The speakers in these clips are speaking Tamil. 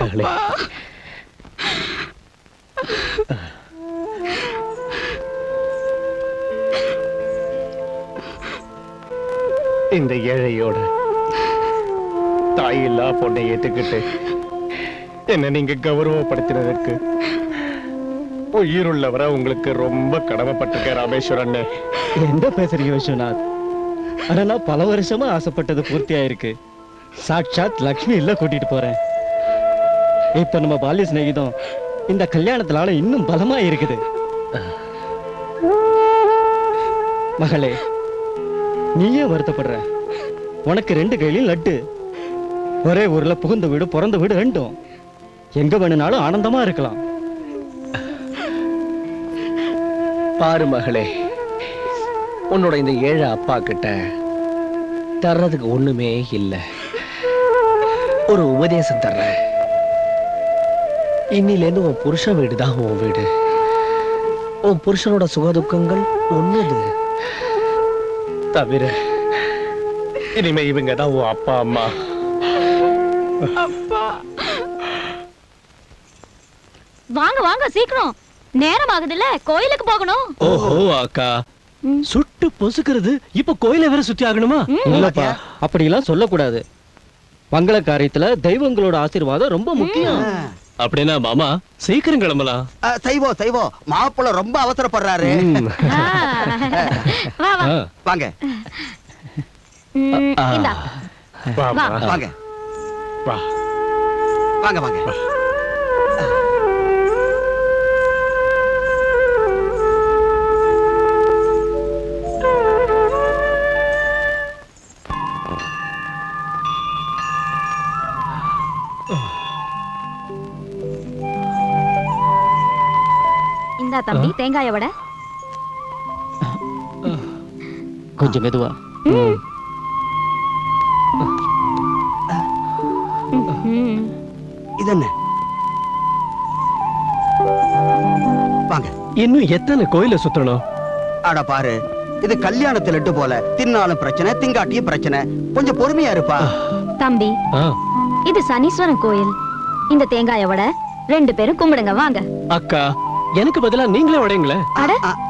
மகளே. இந்த ஏழையோட தாயில்லா பொண்ணை ஏத்துக்கிட்டு என்ன நீங்க கௌரவப்படுத்தினதற்கு உயிருள்ளவரை உங்களுக்கு ரொம்ப கடமைப்பட்டிருக்க ராமேஸ்வரன். என்ன பேசுறீங்க விஸ்வநாத்? ஆனா நான் பல வருஷமா ஆசைப்பட்டது பூர்த்தி ஆயிருக்கு. சாட்சாத் லக்ஷ்மி இல்ல கூட்டிட்டு போறேன். இப்ப நம்ம பால்ய சிநேகிதம் இந்த கல்யாணத்தினால இன்னும் பலமா இருக்குது. மகளே, நீயே வருத்தப்படுற. உனக்கு 2 கையிலும் லட்டு. ஒரே ஊர்ல புகுந்த வீடு பிறந்த வீடு ரெண்டும். எங்க வேணும்னாலும் ஆனந்தமா இருக்கலாம். பாரு மகளே, உன்னோட இந்த ஏழை அப்பா கிட்ட தர்றதுக்கு ஒண்ணுமே இல்லை. ஒரு உபதேசம் தர்றேன். இன்னிலேருந்து உன் புருஷன் வீடுதான் உன் வீடு. உன் புருஷனோட சுகதுக்கங்கள் ஒண்ணுது தவிர இனிமே இவங்க தான் உன் அப்பா அம்மா. வாங்க வாங்க சீக்கிரம், நேரம் ஆகுதுல்ல, கோயிலுக்கு போகணும். ஓஹோ அக்கா, சுட்டு பொசுக்கிறது இப்ப கோயிலை வேற சுத்தி ஆகணுமா? இல்லப்பா, அப்படிலாம் சொல்லக்கூடாது. மங்கள காரியத்துல தெய்வங்களோட ஆசீர்வாதம் ரொம்ப முக்கியம். அப்படின்னா மாமா சீக்கிரம் கிளம்பலாம். செய்வோம். மாப்பிள்ள ரொம்ப அவசரப்படுறாரு. வா வா வாங்க இந்தா வாங்க வாங்க வாங்க வாங்க. இந்தா தம்பி தேங்காய வடை. கொஞ்சம் மெதுவா. இது என்ன? வாங்க. இன்னும் எத்தனை கோயில சுத்தணும்? அட பாரு, இது கல்யாணத்துல லட்டு போல. தின்னாலும் பிரச்சனை, திங்காட்டியும் பிரச்சனை. கொஞ்சம் பொறுமையா இருப்பா. தம்பி, இது சனீஸ்வரன் கோயில். இந்த தேங்காய வடை 2 பேரும் கும்பிடுங்க வாங்க. அக்கா, எனக்கு பதிலா நீங்களே உடைங்களே.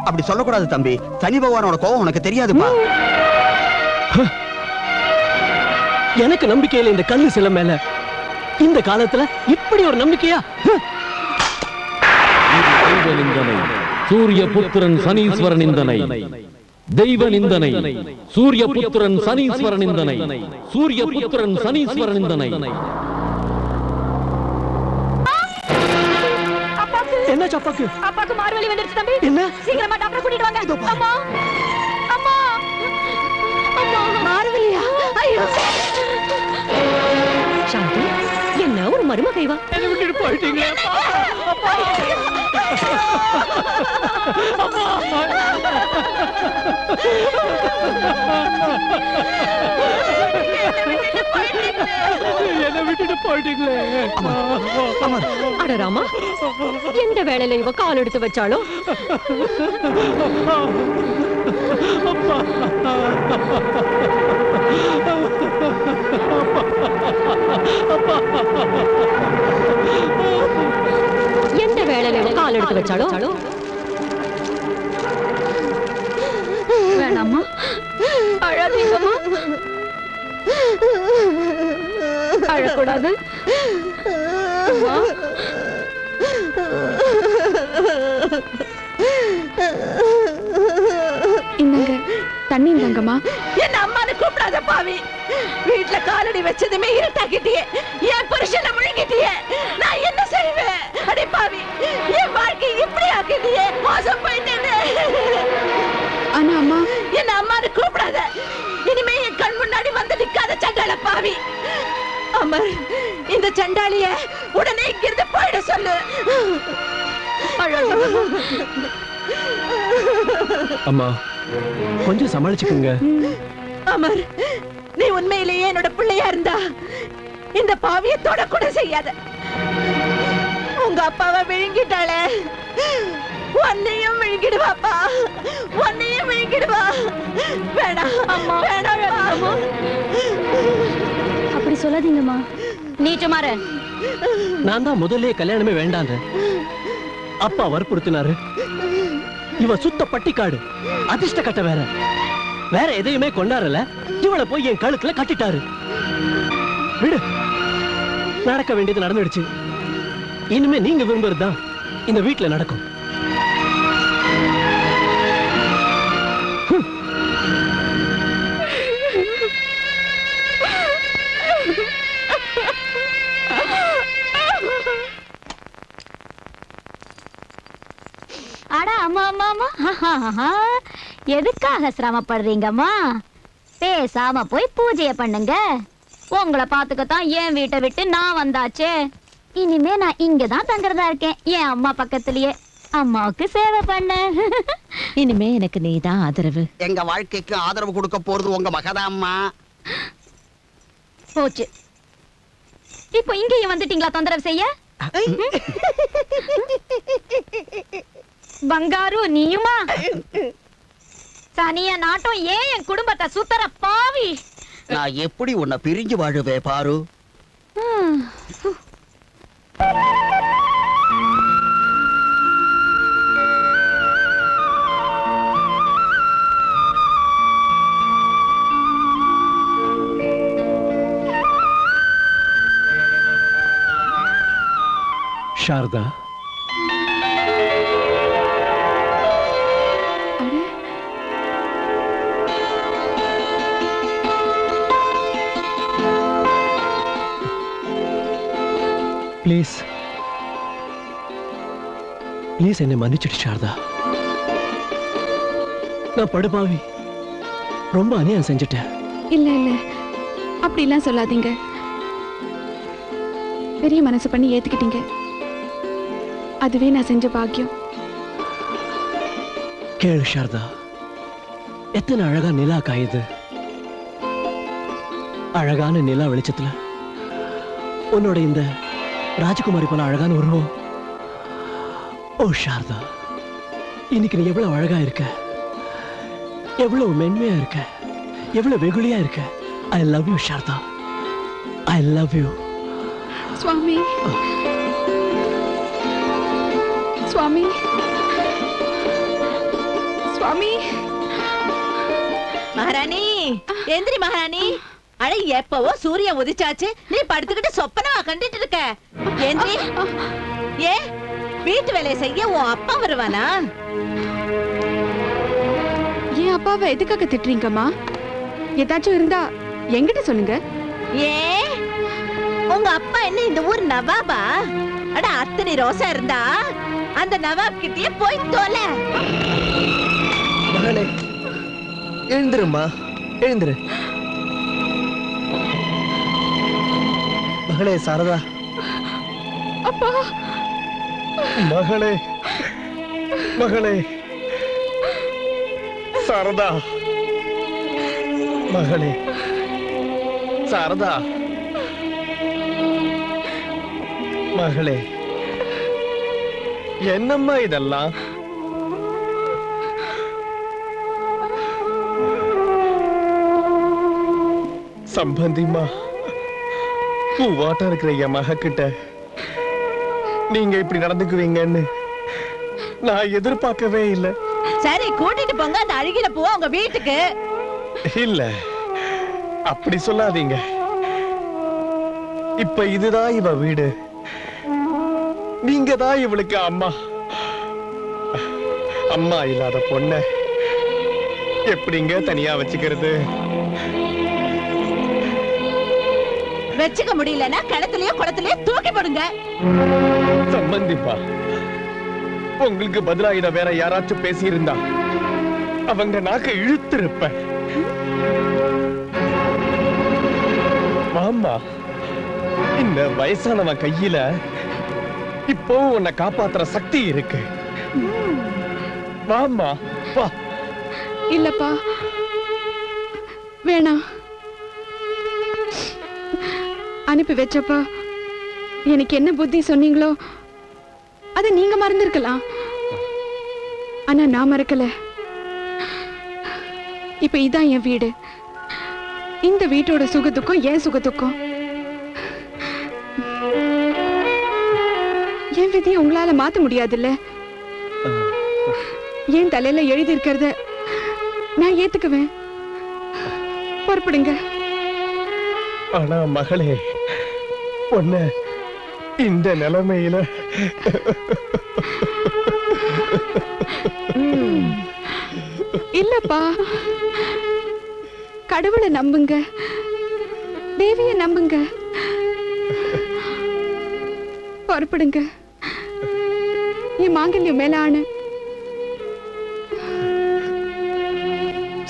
அப்படி சொல்லக்கூடாது தம்பி. சனி பகவானோட கோவம் உனக்கு தெரியாதுப்பா. எனக்கு நம்பிக்கையில இந்த கல்லு சில மேல இந்த காலத்துல இப்படி ஒரு நம்பிக்கையா? தெய்வ நிந்தனை சூரிய புத்திரன் சனீஸ்வரன் நிந்தனை. தெய்வ நிந்தனை சூரிய புத்திரன் சனீஸ்வரன் நிந்தனை. சூரிய புத்திரன் சனீஸ்வரன் நிந்தனை. என்ன சப்பாக்கு? அப்பாக்கு மார்வலி வந்துருச்சு தம்பி. என்ன? சீக்கிரமா டாக்டர் கூட்டிட்டு வாங்க. அம்மா அம்மா அம்மா மார்வலியா? ஐயோ சாந்தி, என்ன ஒரு மருமகை வா. என்ன விட்டுட்டு போயிட்டீங்களே அப்பா. என்ன விட்டுட்டு போயிட்டீங்களே. அட ராமா, எந்த வேளையில இவ கால் எடுத்து வச்சாலும் எந்த வேளையில இவ கால் எடுத்து வச்சாலும் வேணாமா, அழாதீங்கம்மா, அழக்கூடாது. இந்தங்க தண்ணி இந்தாங்கம்மா. என்ன அம்மானு கூப்பிடாத பாவி. வீட்டுல காலடி வச்சதுமே இருட்டாக்கிட்டியே, என் புருஷனை முழுங்கிட்டியே. நான் என்ன செய்வேன்? அடே பாவி, என் வாழ்க்கை இப்படி ஆக்கிட்டியே. மோசம் போயிட்டேன்னு. ஆனா அம்மா, என்ன அம்மானு கூப்பிடாத. இனிமே என் கண் முன்னாடி வந்து நிக்காத சண்டாள பாவி. அமர், இந்த சண்டாளிய உடனே இங்கிருந்து போயிட சொல்லு. அம்மா, கொஞ்சம் சமாளிச்சுக்குங்க. அமர், நீ உண்மையிலேயே என்னோட பிள்ளையா இருந்தா இந்த பாவியத்தோட கூட செய்யாத. உங்க அப்பாவை விழுங்கிட்டாளே, உன்னையும் விழுங்கிடுவாப்பா. உன்னையும் விழுங்கிடுவா. வேணாம் அம்மா, வேணாம் அம்மா. அப்படி சொல்லாதீங்கம்மா. நீ சுமாரு. நான் தான் முதல்ல கல்யாணமே வேண்டாங்க. அப்பா வற்புறுத்தினாரு. இவ சுத்த பட்டிக்காடு, அதிர்ஷ்ட கட்ட வேற எதையுமே கொண்டாடல. இவளை போய் என் கழுத்துல கட்டிட்டாரு. விடு, நடக்க வேண்டியது நடந்துடுச்சு. இனிமே நீங்க விரும்புறதுதான் இந்த வீட்டுல நடக்கும். அட அம்மா அம்மா அம்மா, எதுக்காக சிரமப்படுறீங்கம்மா? பேசாம போய் பூஜைய பண்ணுங்க. உங்களை பாத்துக்கத்தான் என் வீட்டை விட்டு நான் வந்தாச்சே. இனிமே நான் இங்கதான் தங்குறதா இருக்கேன், என் அம்மா பக்கத்திலேயே. அம்மாவுக்கு சேவை பண்ண. இனிமே எனக்கு நீதான் ஆதரவு. எங்க வாழ்க்கைக்கு ஆதரவு கொடுக்க போறது உங்க மகதாம்மா. போச்சு. இப்போ இங்கேயும் வந்துட்டீங்களா தொந்தரவு செய்ய? பங்காரு நீயுமா? சனிய நாட்டம் ஏன் என் குடும்பத்தை சுத்தர பாவி. நான் எப்படி உன்னை பிரிஞ்சு வாழுவே பாரு. சாரதா, ப்ளீஸ் ப்ளீஸ் என்னை மன்னிச்சிடு சாரதா. நான் படுபாவி, ரொம்ப அநியாயம் செஞ்சுட்டேன். இல்ல இல்ல, அப்படிலாம் சொல்லாதீங்க. பெரிய மனசு பண்ணி ஏத்துக்கிட்டீங்க, அதுவே நான் செஞ்ச பாக்கியம். கேளு சாரதா, எத்தனை அழகா நிலா காயுது. அழகான நிலா வெளிச்சத்துல உன்னோட இந்த ராஜகுமாரி போல அழகான உருவம். ஓ சாரதா, இன்னைக்கு நீ எவ்வளவு அழகா இருக்க, எவ்வளவு மென்மையா இருக்க, எவ்வளவு வெகுளியா இருக்க. I love you Sarada, I love you. சுவாமி சுவாமி சுவாமி. மகாராணி, எந்திரி மகாராணி. அட எப்பவோ சூரியன் உதிச்சாச்சு, நீ படுத்துக்கிட்டு சொப்பனவா கண்டுட்டு இருக்க? எந்திரி. ஏ, வீட்டு வேலையை செய்ய உன் அப்பா வருவானா? என் அப்பாவை எதுக்காக திட்டுறீங்கம்மா? ஏதாச்சும் இருந்தா என்கிட்ட சொல்லுங்க. ஏ, உங்க அப்பா என்ன இந்த ஊர் நவாபா? அட அத்தனை ரோசா இருந்தா அந்த நவாப் கிட்டயே போய் தோல. மகளே, எழுந்திருமா, எழுந்திரு. மகளே சாரதா. அப்பா. மகளே, மகளே சாரதா, மகளே சாரதா, மகளே. என்னம்மா இதெல்லாம்? சம்பந்திமா, பூவாட்டம் இருக்கிற என் மக கிட்ட நீங்க இப்படி நடந்துக்குவீங்கன்னு நான் எதிர்பார்க்கவே இல்லை. சரி, கூட்டிட்டு போங்க அந்த அழுகில பூவா உங்க வீட்டுக்கு. இல்ல, அப்படி சொல்லாதீங்க. இப்ப இதுதான் இவ வீடு, நீங்க தான் இவளுக்கு அம்மா. அம்மா இல்லாத பொண்ண எப்படிங்க தனியா வச்சுக்கிறது? வச்சுக்க முடியலன்னா கிணத்துலயோ குளத்துலயோ தூக்கி போடுங்க. சம்பந்திப்பா, உங்களுக்கு பதிலா இத வேற யாராச்சும் பேசி இருந்தா அவங்க நாக்க இழுத்திருப்ப. மாமா, இந்த வயசானவன் கையில இப்போ உன்னை காப்பாத்துற சக்தி இருக்கு. வாமா, வா. இல்லப்பா, வேணாம். அனுப்பி வச்சப்பா எனக்கு என்ன புத்தி சொன்னீங்களோ அதை நீங்க மறந்திருக்கலாம். ஆனா நான் மறக்கல. இப்ப இதான் என் வீடு. இந்த வீட்டோட சுகத்துக்கும் என் சுகத்துக்கும் என் விதியை உங்களால மாத்த முடியாதுல்ல. என் தலையில எழுதி இருக்கிறத நான் ஏத்துக்குவேன். புறப்படுங்க. ஆனா மகளே, பொண்ணு இந்த நிலைமையில இல்லப்பா, கடவுளை நம்புங்க, தேவிய நம்புங்க. புறப்படுங்க. என் மாங்கல்யம் மேல ஆணு.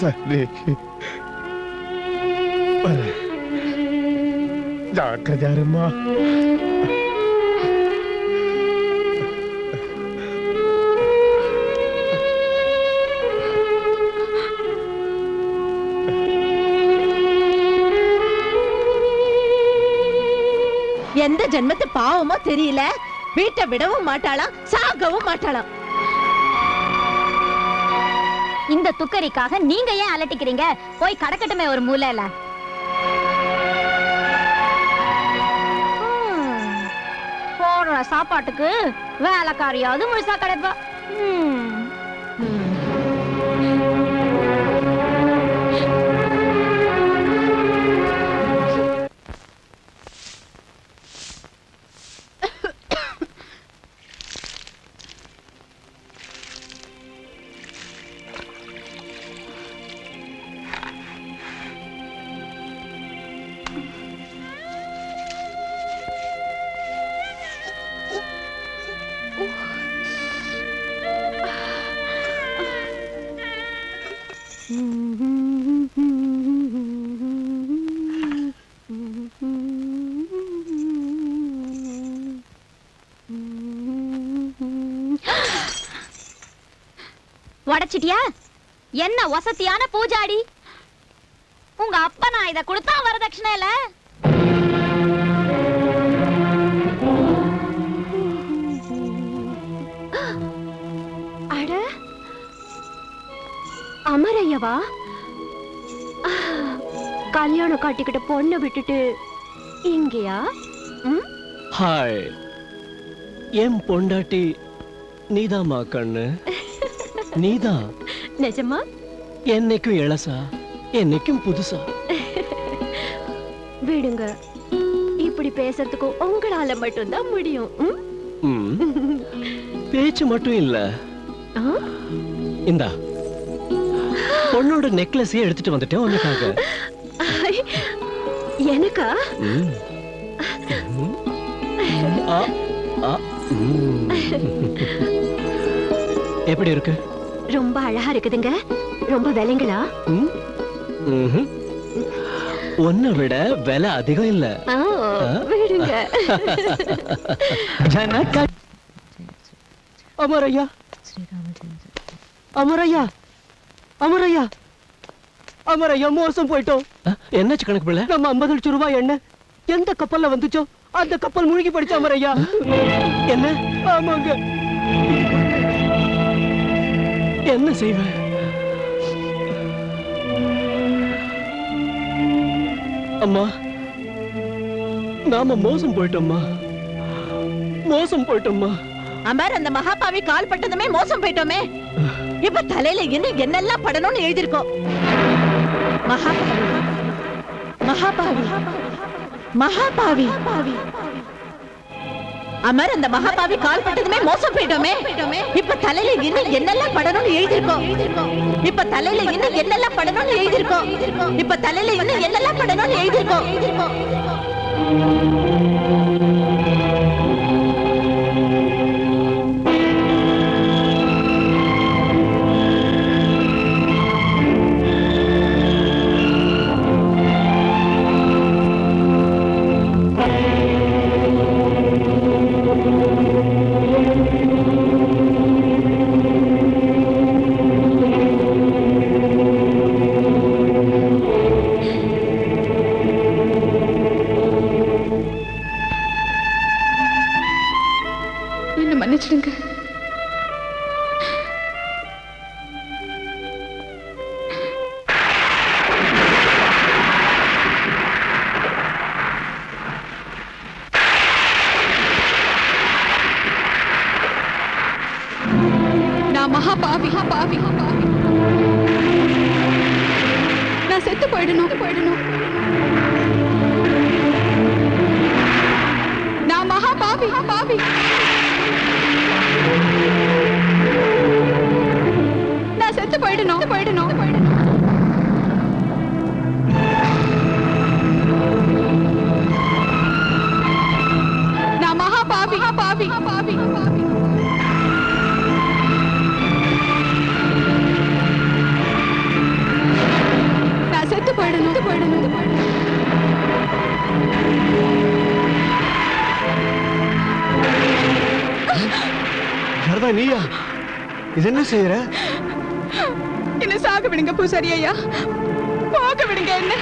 சரி, ஜாக்கிரதையாருமா. எந்த ஜென்மத்து பாவமோ தெரியல, வீட்டை விடவும் மாட்டாளாம், சாகவும் மாட்டாளாம். இந்த துக்கரிக்காக நீங்க ஏன் அலட்டிக்கிறீங்க? போய் கடக்கட்டுமே ஒரு மூலையில. போடுற சாப்பாட்டுக்கு வேலைக்காரியாவது முழுசா கிடைப்பா. உடைச்சிட்டியா? என்ன வசதியான பூஜாடி! உங்க அப்பா நான் இத கொடுத்தா வரதட்சணை இல்ல. அட அமரையவா, கல்யாணம் காட்டிக்கிட்ட பொண்ணை விட்டுட்டு இங்கயா? ஹாய், என் பொண்டாட்டி நீதாம்மா கண்ணு, நீதான். நிஜமா? என்னைக்கும் இளசா, என்னைக்கும் புதுசா. விடுங்க, இப்படி பேசுறதுக்கு உங்களால மட்டும்தான் முடியும். பேச்சு மட்டும் இல்ல, இந்தா பொண்ணோட நெக்லஸையே எடுத்துட்டு வந்துட்டேன் உனக்காக. எனக்கா? எப்படி இருக்கு? ரொம்ப அழகா இருக்குதுங்க. ரொம்ப விலைங்களா? உன்னை விட விலை அதிகம் இல்ல. விடுங்க. அமரையா, அமரையா, அமரையா, அமரையா, மோசம் போயிட்டோம். என்னாச்சு கணக்கு பிள்ளை? நம்ம 50 லட்சம் ரூபாய் எண்ணெய் எந்த கப்பல்ல வந்துச்சோ அந்த கப்பல் மூழ்கி போயிடுச்சு அமரையா. என்ன? ஆமாங்க. என்ன செய்வேன்? அம்மா, நாம மோசம் போயிட்டோம்மா, மோசம் போயிட்டோம்மா. அமர், அந்த மகாபாவி கால் பட்டதுமே மோசம் போயிட்டோமே. இப்ப தலையில இன்னும் என்னெல்லாம் படணும்னு எழுதிருக்கோம். மகாபாவி, மகாபாவி, மகாபாவி. அமர், அந்த மகாபாவி கால் பட்டதுமே மோசம் போயிட்டோமே. இப்ப தலையில இன்னும் என்னெல்லாம் படணும்னு எழுதிருக்கோம். இப்ப தலையில இன்னும் என்னெல்லாம் படணும்னு எழுதிருக்கோம். இப்ப தலையில இன்னும் என்னெல்லாம் படணும்னு எழுதிருக்கோம். என்ன மன்னிச்சிடுங்க. மகா பாவி பாவி பாவி. நான் செத்து போயிடணும் போயிடணும். நான் மகா பாவி பாவி. நான் செத்து போயிடணும் போயிடணும் போயிடணும். நான் மகா பாவி பாவி பாவி பாவி. நான் செத்து போயிடணும் போயிடணும் போயிடணும். சாரதா நீயா? இது என்ன செய்யற? என்ன சாக விடுங்க பூசாரி ஐயா, போக விடுங்க என்ன.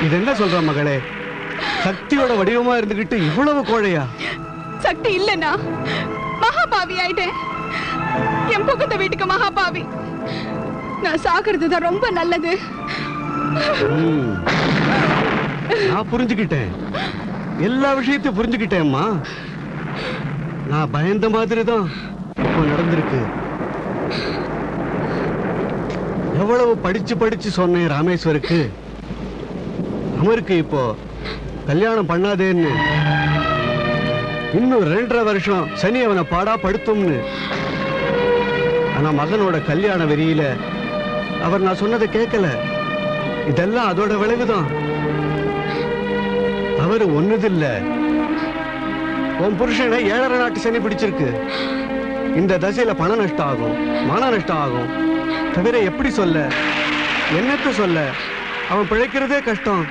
இது என்ன சொல்ற மகளே? சக்தியோட வடிவமா இருந்துகிட்டு இவ்வளவு கோழையா? சக்தி இல்லைன்னா மகாபாவி ஆயிட்டேன். என் புகுந்த வீட்டுக்கு மகாபாவி. நான் சாகிறதுதான் ரொம்ப நல்லது. நான் புரிஞ்சுக்கிட்டேன், எல்லா விஷயத்தையும் புரிஞ்சுக்கிட்டேன்மா. நான் பயந்த மாதிரி தான் இப்போ நடந்திருக்கு. எவ்வளவு படிச்சு படிச்சு சொன்னேன் ராமேஸ்வருக்கு, அமருக்கு இப்போ கல்யாணம் பண்ணாதேன்னு. இன்னும் 2.5 வருஷம் சனி அவனை பாடா படுத்தும்னு. ஆனா மகனோட கல்யாண வெறியில அவர் நான் சொன்னதை கேட்கல. இதெல்லாம் அதோட விளைவுதான். அவரு ஒண்ணுதில்ல, உன் புருஷனை 7.5 நாட்டு சனி பிடிச்சிருக்கு. இந்த தசையில பண நஷ்டம் ஆகும், மான நஷ்டம் ஆகும். தவிர எப்படி சொல்ல, என்னத்த சொல்ல? அவன் பிழைக்கிறதே கஷ்டம்.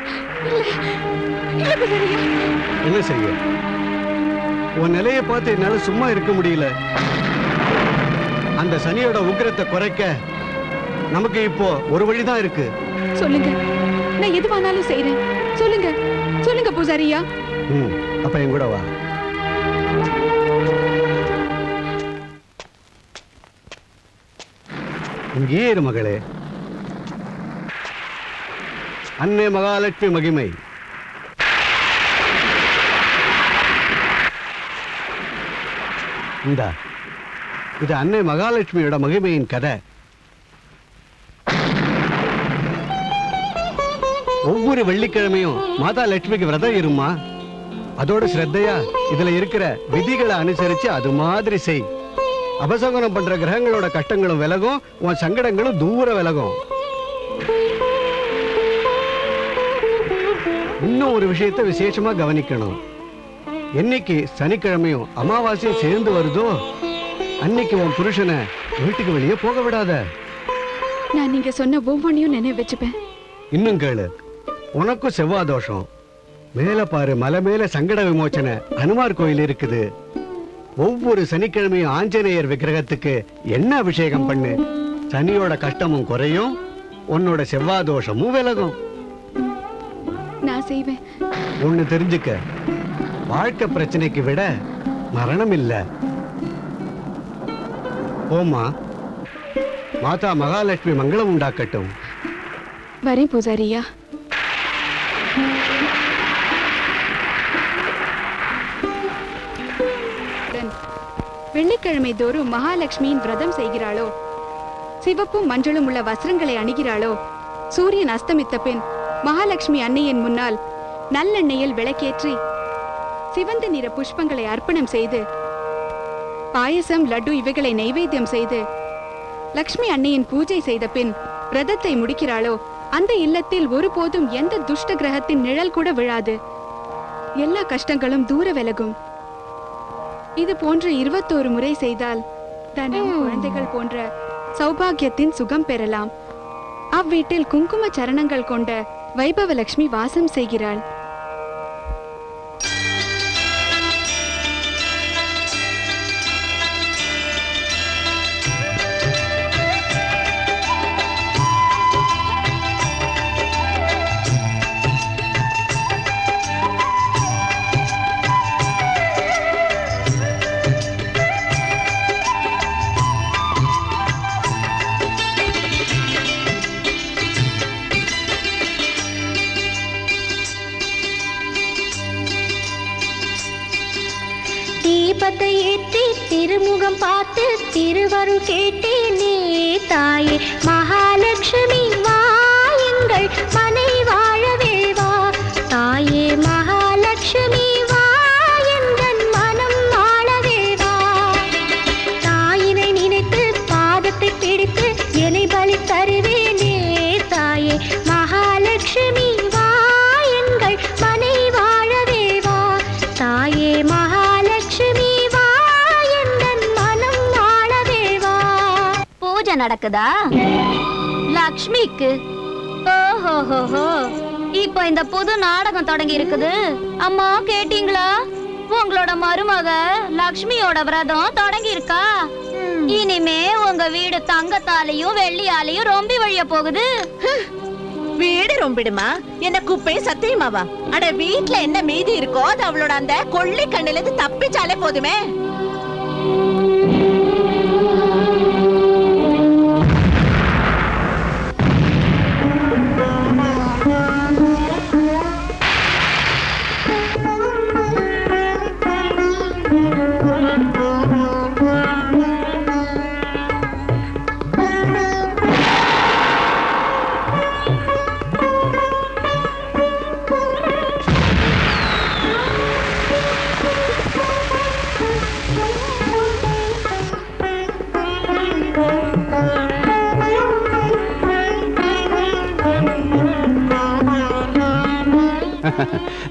என்ன செய்ய? உன் நிலையை பார்த்து என்னால சும்மா இருக்க முடியல. அந்த சனியோட உக்கிரத்தை குறைக்க நமக்கு இப்போ ஒரு வழிதான் இருக்கு. சொல்லுங்க, நான் எதுவானாலும் செய்றேன். சொல்லுங்க சொல்லுங்க பூசாரியா. அப்ப என் கூட வா. இங்கே இரு மகளே. அன்னை மகாலட்சுமி மகிமை. இந்தா, இது அன்னை மகாலட்சுமியோட மகிமையின் கதை. ஒவ்வொரு வெள்ளிக்கிழமையும் மாதா லட்சுமிக்கு விரதம் இருமா. அதோட ஸ்ரத்தையா இதுல இருக்கிற விதிகளை அனுசரிச்சு அது மாதிரி செய். அபசகுனம் பண்ற கிரகங்களோட கஷ்டங்களும் விலகும், உன் சங்கடங்களும் தூர விலகும். இன்னும் ஒரு விஷயத்தை விசேஷமா கவனிக்கணும். என்னைக்கு சனிக்கிழமையும் அமாவாசையும் சேர்ந்து வருதோ அன்னைக்கு உன் புருஷனை வீட்டுக்கு வெளியே போக விடாத. நான் நீங்க சொன்ன ஒவ்வொன்றையும் நினைவு வச்சுப்பேன். இன்னும் கேளு, உனக்கும் செவ்வாய் தோஷம். மேல பாரு, மலை மேல சங்கட விமோச்சன அனுமார் கோயில் இருக்குது. ஒவ்வொரு சனிக்கிழமையும் ஆஞ்சநேயர் விக்கிரகத்துக்கு என்ன அபிஷேகம் பண்ணு. சனியோட கஷ்டமும் குறையும், உன்னோட செவ்வாய் தோஷமும் விலகும். நான் செய்வேன். ஒண்ணு தெரிஞ்சுக்க, வாழ்க்கை பிரச்சனைக்கு விட மரணம் இல்ல. ஓமா, மாதா மகாலட்சுமி மங்களம் உண்டாக்கட்டும். வரேன் பூசாரியா. வெள்ளிக்கிழமை தோறும் மகாலட்சுமியின் விரதம் செய்கிறாளோ, சிவப்பும் மஞ்சளும் உள்ள வஸ்திரங்களை அணிகிறாளோ, சூரியன் அஸ்தமித்த பின் மகாலட்சுமி அன்னையின் முன்னால் நல்லெண்ணெயில் விளக்கேற்றி சிவந்த நிற புஷ்பங்களை அர்ப்பணம் செய்து பாயசம் லட்டு இவைகளை நைவேத்தியம் செய்து லக்ஷ்மி அன்னையின் பூஜை செய்த பின் விரதத்தை முடிக்கிறாளோ, அந்த இல்லத்தில் ஒருபோதும் எந்த துஷ்ட கிரகத்தின் நிழல் கூட விழாது. எல்லா கஷ்டங்களும் தூர விலகும். இது போன்ற 21 முறை செய்தால் தனம், குழந்தைகள் போன்ற சௌபாகியத்தின் சுகம் பெறலாம். அவ்வீட்டில் குங்கும சரணங்கள் கொண்ட வைபவலட்சுமி வாசம் செய்கிறாள். ஏற்றி திருமுகம் பார்த்து திருவருள் கேட்டேனே தாயே மகாலட்சுமி வா எங்கள் மனை வாழவே வா தாயே மகாலட்சுமி வா எங்கள் மனம் வாழவே வா தாயினை நினைத்து பாதத்தை பிடித்து என்னை பலி தருவேனே தாயே மகாலட்சுமி வா எங்கள் மனை வாழவே வா தாயே மகாலட்சுமி வா எங்கள் மனம் வாழவே வா. பூஜை நடக்குதா லக்ஷ்மிக்கு? ஓஹோஹோஹோ, இப்போ இந்த புது நாடகம் தொடங்கி இருக்குது. அம்மா கேட்டீங்களா? உங்களோட மருமக லக்ஷ்மியோட விரதம் தொடங்கி இருக்கா. இனிமே உங்க வீடு தங்கத்தாலையும் வெள்ளியாலையும் ரொம்பி வழிய போகுது. வீடு ரொம்பிடுமா? என்ன குப்பை சத்தியமாவா? அட வீட்ல என்ன மீதி இருக்கோ அது அவளோட அந்த கொள்ளி கண்ணில இருந்து தப்பிச்சாலே போதுமே.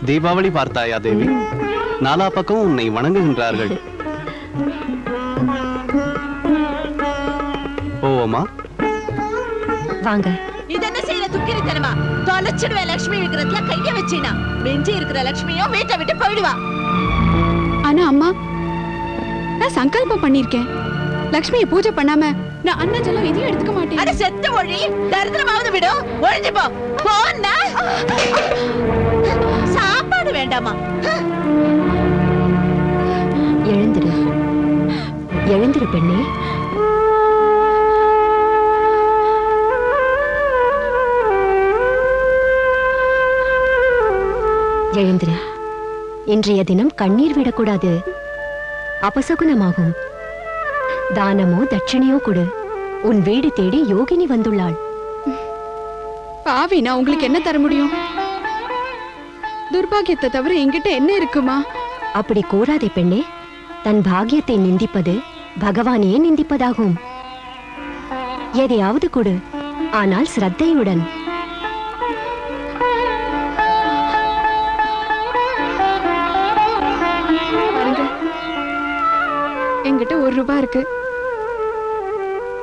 தீபாவளி பார்த்தாயா தேவி? நாலா பக்கம் உன்னை வணங்குகின்றார்கள். போவோமா? வாங்க. இதென்ன செய்யற துக்கிரித்தனமா? தொலைச்சிடுவே லட்சுமி விக்கிரத்துல கைய வச்சினா மிஞ்சி இருக்கிற லட்சுமியும் வீட்டை விட்டு போயிடுவா. ஆனா அம்மா, நான் சங்கல்பம் பண்ணிருக்கேன். லக்ஷ்மியை பூஜை பண்ணாம நான் அண்ணன் ஜலம் எதையும் எடுத்துக்க மாட்டேன். அட செத்து ஒழி, தரித்திரமாவது விடும். ஒழிஞ்சு போ. போன்னா சாப்பாடு வேண்டாமா? எழுந்திரு, எழுந்திரு பெண்ணே. எழுந்திரு. இன்றைய தினம் கண்ணீர் விடக்கூடாது, அபசகுனமாகும். தானமோ தட்சணையோ கொடு. உன் வீடு தேடி யோகினி வந்துள்ளாள். பாவி, நான் உங்களுக்கு என்ன தர முடியும்? துர்பாகியத்தை தவிர என்கிட்ட என்ன இருக்குமா? அப்படி கூறாதே பெண்ணே. தன் பாகியத்தை நிந்திப்பது பகவானையே நிந்திப்பதாகும். எதையாவது கொடு, ஆனால் சிரத்தையுடன். என்கிட்ட 1 ரூபாய் இருக்கு.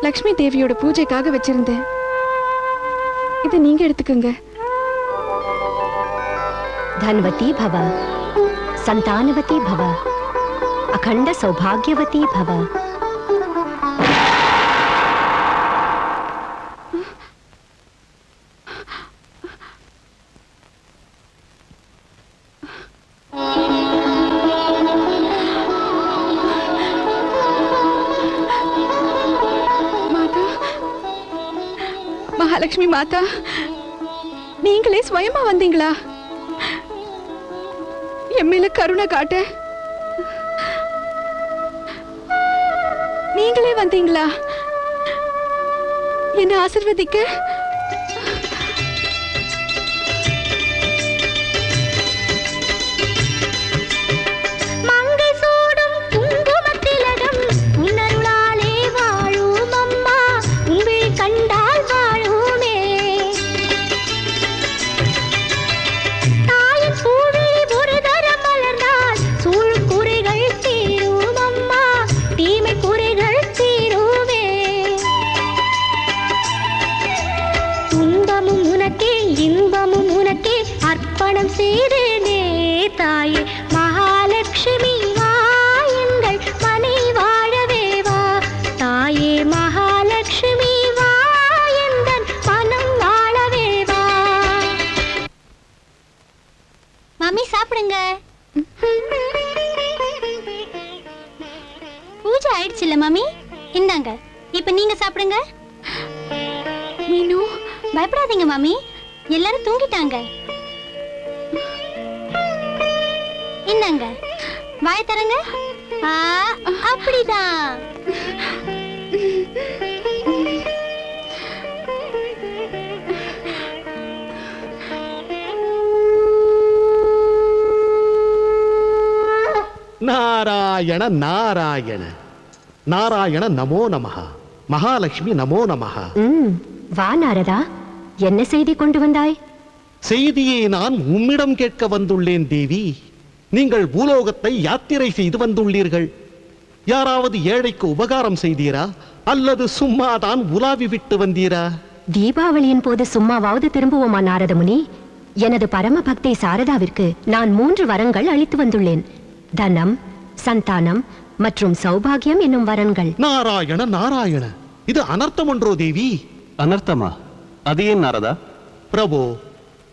லக்ஷ்மி தேவியோட பூஜைக்காக வச்சிருந்தேன். இதை நீங்க எடுத்துக்கங்க. धनवती भव, संतानवती भव, अखंड सौभाग्यवती भव. மாதா, மகாலட்சுமி மாதா, நீங்களே ஸ்வயமா வந்தீங்களா? என் மேல கருணை காட்ட நீங்களே வந்தீங்களா? என்ன ஆசீர்வதிக்க? மங்கை சூடும் குங்குமத்திலகம் உன்னருளாலே வாழும் அம்மா, உங்கள் கண்டால் வாழுமே. தாயின் பூவிழி ஒரு தரம் மலர்ந்தால் சூழ் குறைகள் தீரும் அம்மா, தீமை குறைகள் தீருமே. துன்பமும் உனக்கே இன்பமும் உனக்கே அர்ப்பணம் செய்தேனே தாயே மகாலட்சுமி வா எங்கள் மனை வாழவே வா. தாயே மகாலட்சுமி வா எங்கள் மனம் வாழவே வா. மாமி சாப்பிடுங்க. பூஜை ஆயிடுச்சுல்ல மாமி? இந்தாங்க, இப்ப நீங்க சாப்பிடுங்க. மீனு, பயப்படாதீங்க மாமி, எல்லாரும் தூங்கிட்டாங்க. இந்தாங்க, வாய தரங்க. அப்படிதான். நாராயண நாராயண நாராயண நமோ நமஹ. மகாலட்சுமி நமோ நமஹ. வா நாரதா, என்ன செய்தி கொண்டு வந்தாய்? செய்தியை நான் உம்மிடம் கேட்க வந்துள்ளேன் தேவி. நீங்கள் பூலோகத்தை யாத்திரை செய்து வந்துள்ளீர்கள். யாராவது ஏழைக்கு உபகாரம் செய்தீரா அல்லது சும்மாதான் உலாவி விட்டு வந்தீரா? தீபாவளியின் போது சும்மாவாவது திரும்புவோமா நாரதமுனி? எனது பரம பக்தை சாரதாவிற்கு நான் 3 வரங்கள் அளித்து வந்துள்ளேன். தனம், சந்தானம் மற்றும் சௌபாகியம் என்னும் வரன்கள். நாராயண நாராயண, இது அனர்த்தம் ஒன்றோ தேவி? அனர்த்தமா? அது ஏன் நாரதா? பிரபு,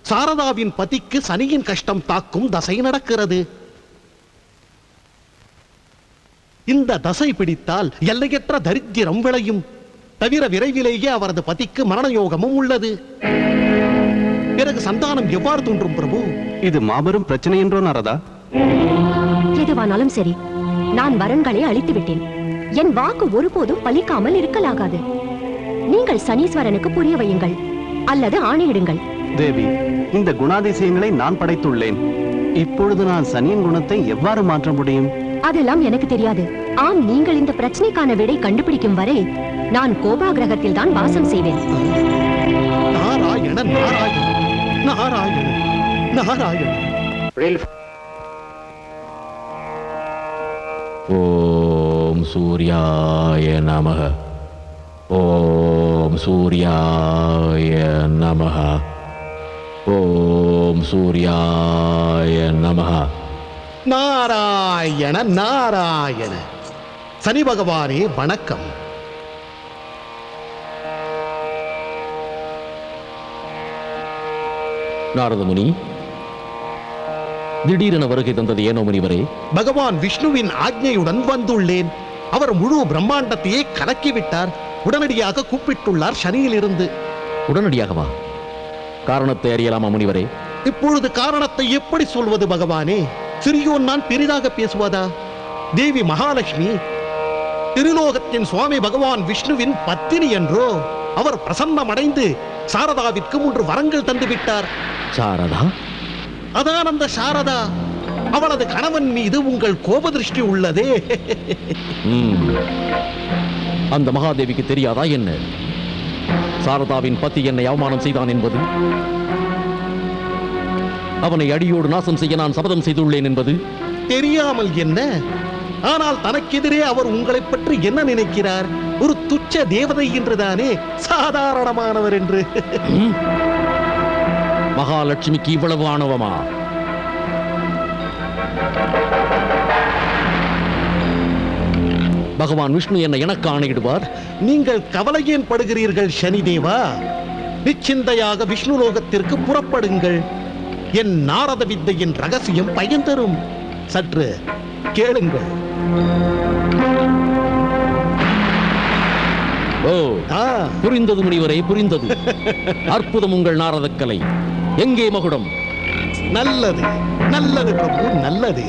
சாரதாவின் பதிக்கு சனியின் கஷ்டம் தாக்கும் தசை நடக்கிறது. இந்த தசை பிடித்தால் எல்லையற்ற தரித்திரம் விளையும். தவிர விரைவிலேயே அவரது பதிக்கு மரண யோகமும் உள்ளது. பிறகு சந்தானம் எவ்வாறு தோன்றும் பிரபு? இது மாபெரும் பிரச்சனை என்றோ நாரதா? எதுவானாலும் சரி, நான் வரன்களை அளித்து விட்டேன். என் வாக்கு ஒருபோதும் பலிக்காமல் இருக்கலாகாது. நீங்கள் சனீஸ்வரனுக்கு புரிய வையுங்கள் அல்லது ஆணையிடுங்கள். தேவி, இந்த குணாதிசயங்களை நான் படைத்துள்ளேன். இப்பொழுது நான் சனியின் குணத்தை எவ்வாறு மாற்ற முடியும்? அதெல்லாம் எனக்கு தெரியாது. ஆம், நீங்கள் இந்த பிரச்சனைக்கான விடை கண்டுபிடிக்கும் வரை நான் கோபாகிரகத்தில் தான் வாசம் செய்வேன். நாராயண நாராயண நாராயண நாராயண. ஓம் சூர்யாய நமஹ. ஓம் சூர்யாய நமஹ. ஓம் சூர்யாய நமஹ. நாராயண நாராயண. சனி பகவானே வணக்கம். நாரத முனி, திடீரென வருகை தந்தது ஏனோ முனிவரே? பகவான் விஷ்ணுவின் ஆக்ஞையுடன் வந்துள்ளேன். அவர் முழு பிரம்மாண்டத்தையே கலக்கிவிட்டார். உடனடியாக கூப்பிட்டுள்ளார் சனியில் இருந்து. உடனடியாகவா? காரணத்தை அறியலாமா முனிவரே? இப்பொழுது காரணத்தை எப்படி சொல்வது பகவானே? சிறியோன் நான் பெரிதாக பேசுவதா? தேவி மகாலட்சுமி திருலோகத்தின் சுவாமி பகவான் விஷ்ணுவின் பத்தினி என்றோ. அவர் பிரசன்னமடைந்து சாரதாவிற்கு 3 வரங்கள் தந்து விட்டார். சாரதா? அதான் அந்த சாரதா. அவளது கணவன் மீது உங்கள் கோப திருஷ்டி உள்ளதே. அந்த மகாதேவிக்கு தெரியாதா என்ன சாரதாவின் பத்தி என்னை அவமானம் செய்தான் என்பது? அவனை அடியோடு நாசம் செய்ய நான் சபதம் செய்துள்ளேன் என்பது? தெரியாமல் என்ன? ஆனால் தனக்கெதிரே அவர் உங்களை பற்றி என்ன நினைக்கிறார்? ஒரு துச்ச தேவதை என்றுதானே, சாதாரணமானவர் என்று. மகாலட்சுமிக்கு இவ்வளவு ஆணவமா? பகவான் விஷ்ணு என்னை எனக்கு ஆணையிடுவார். நீங்கள் கவலையேன் படுகிறீர்கள் சனிதேவா? நிச்சிந்தையாக விஷ்ணு லோகத்திற்கு புறப்படுங்கள். என் நாரத வித்தையின் ரகசியம் பயன் தரும். சற்று கேளுங்கள். ஓ, புரிந்தது முனிவரே, புரிந்தது. அற்புதம் உங்கள் நாரதக்கலை. எங்கே மகுடம்? நல்லது நல்லது பிரபு, நல்லது.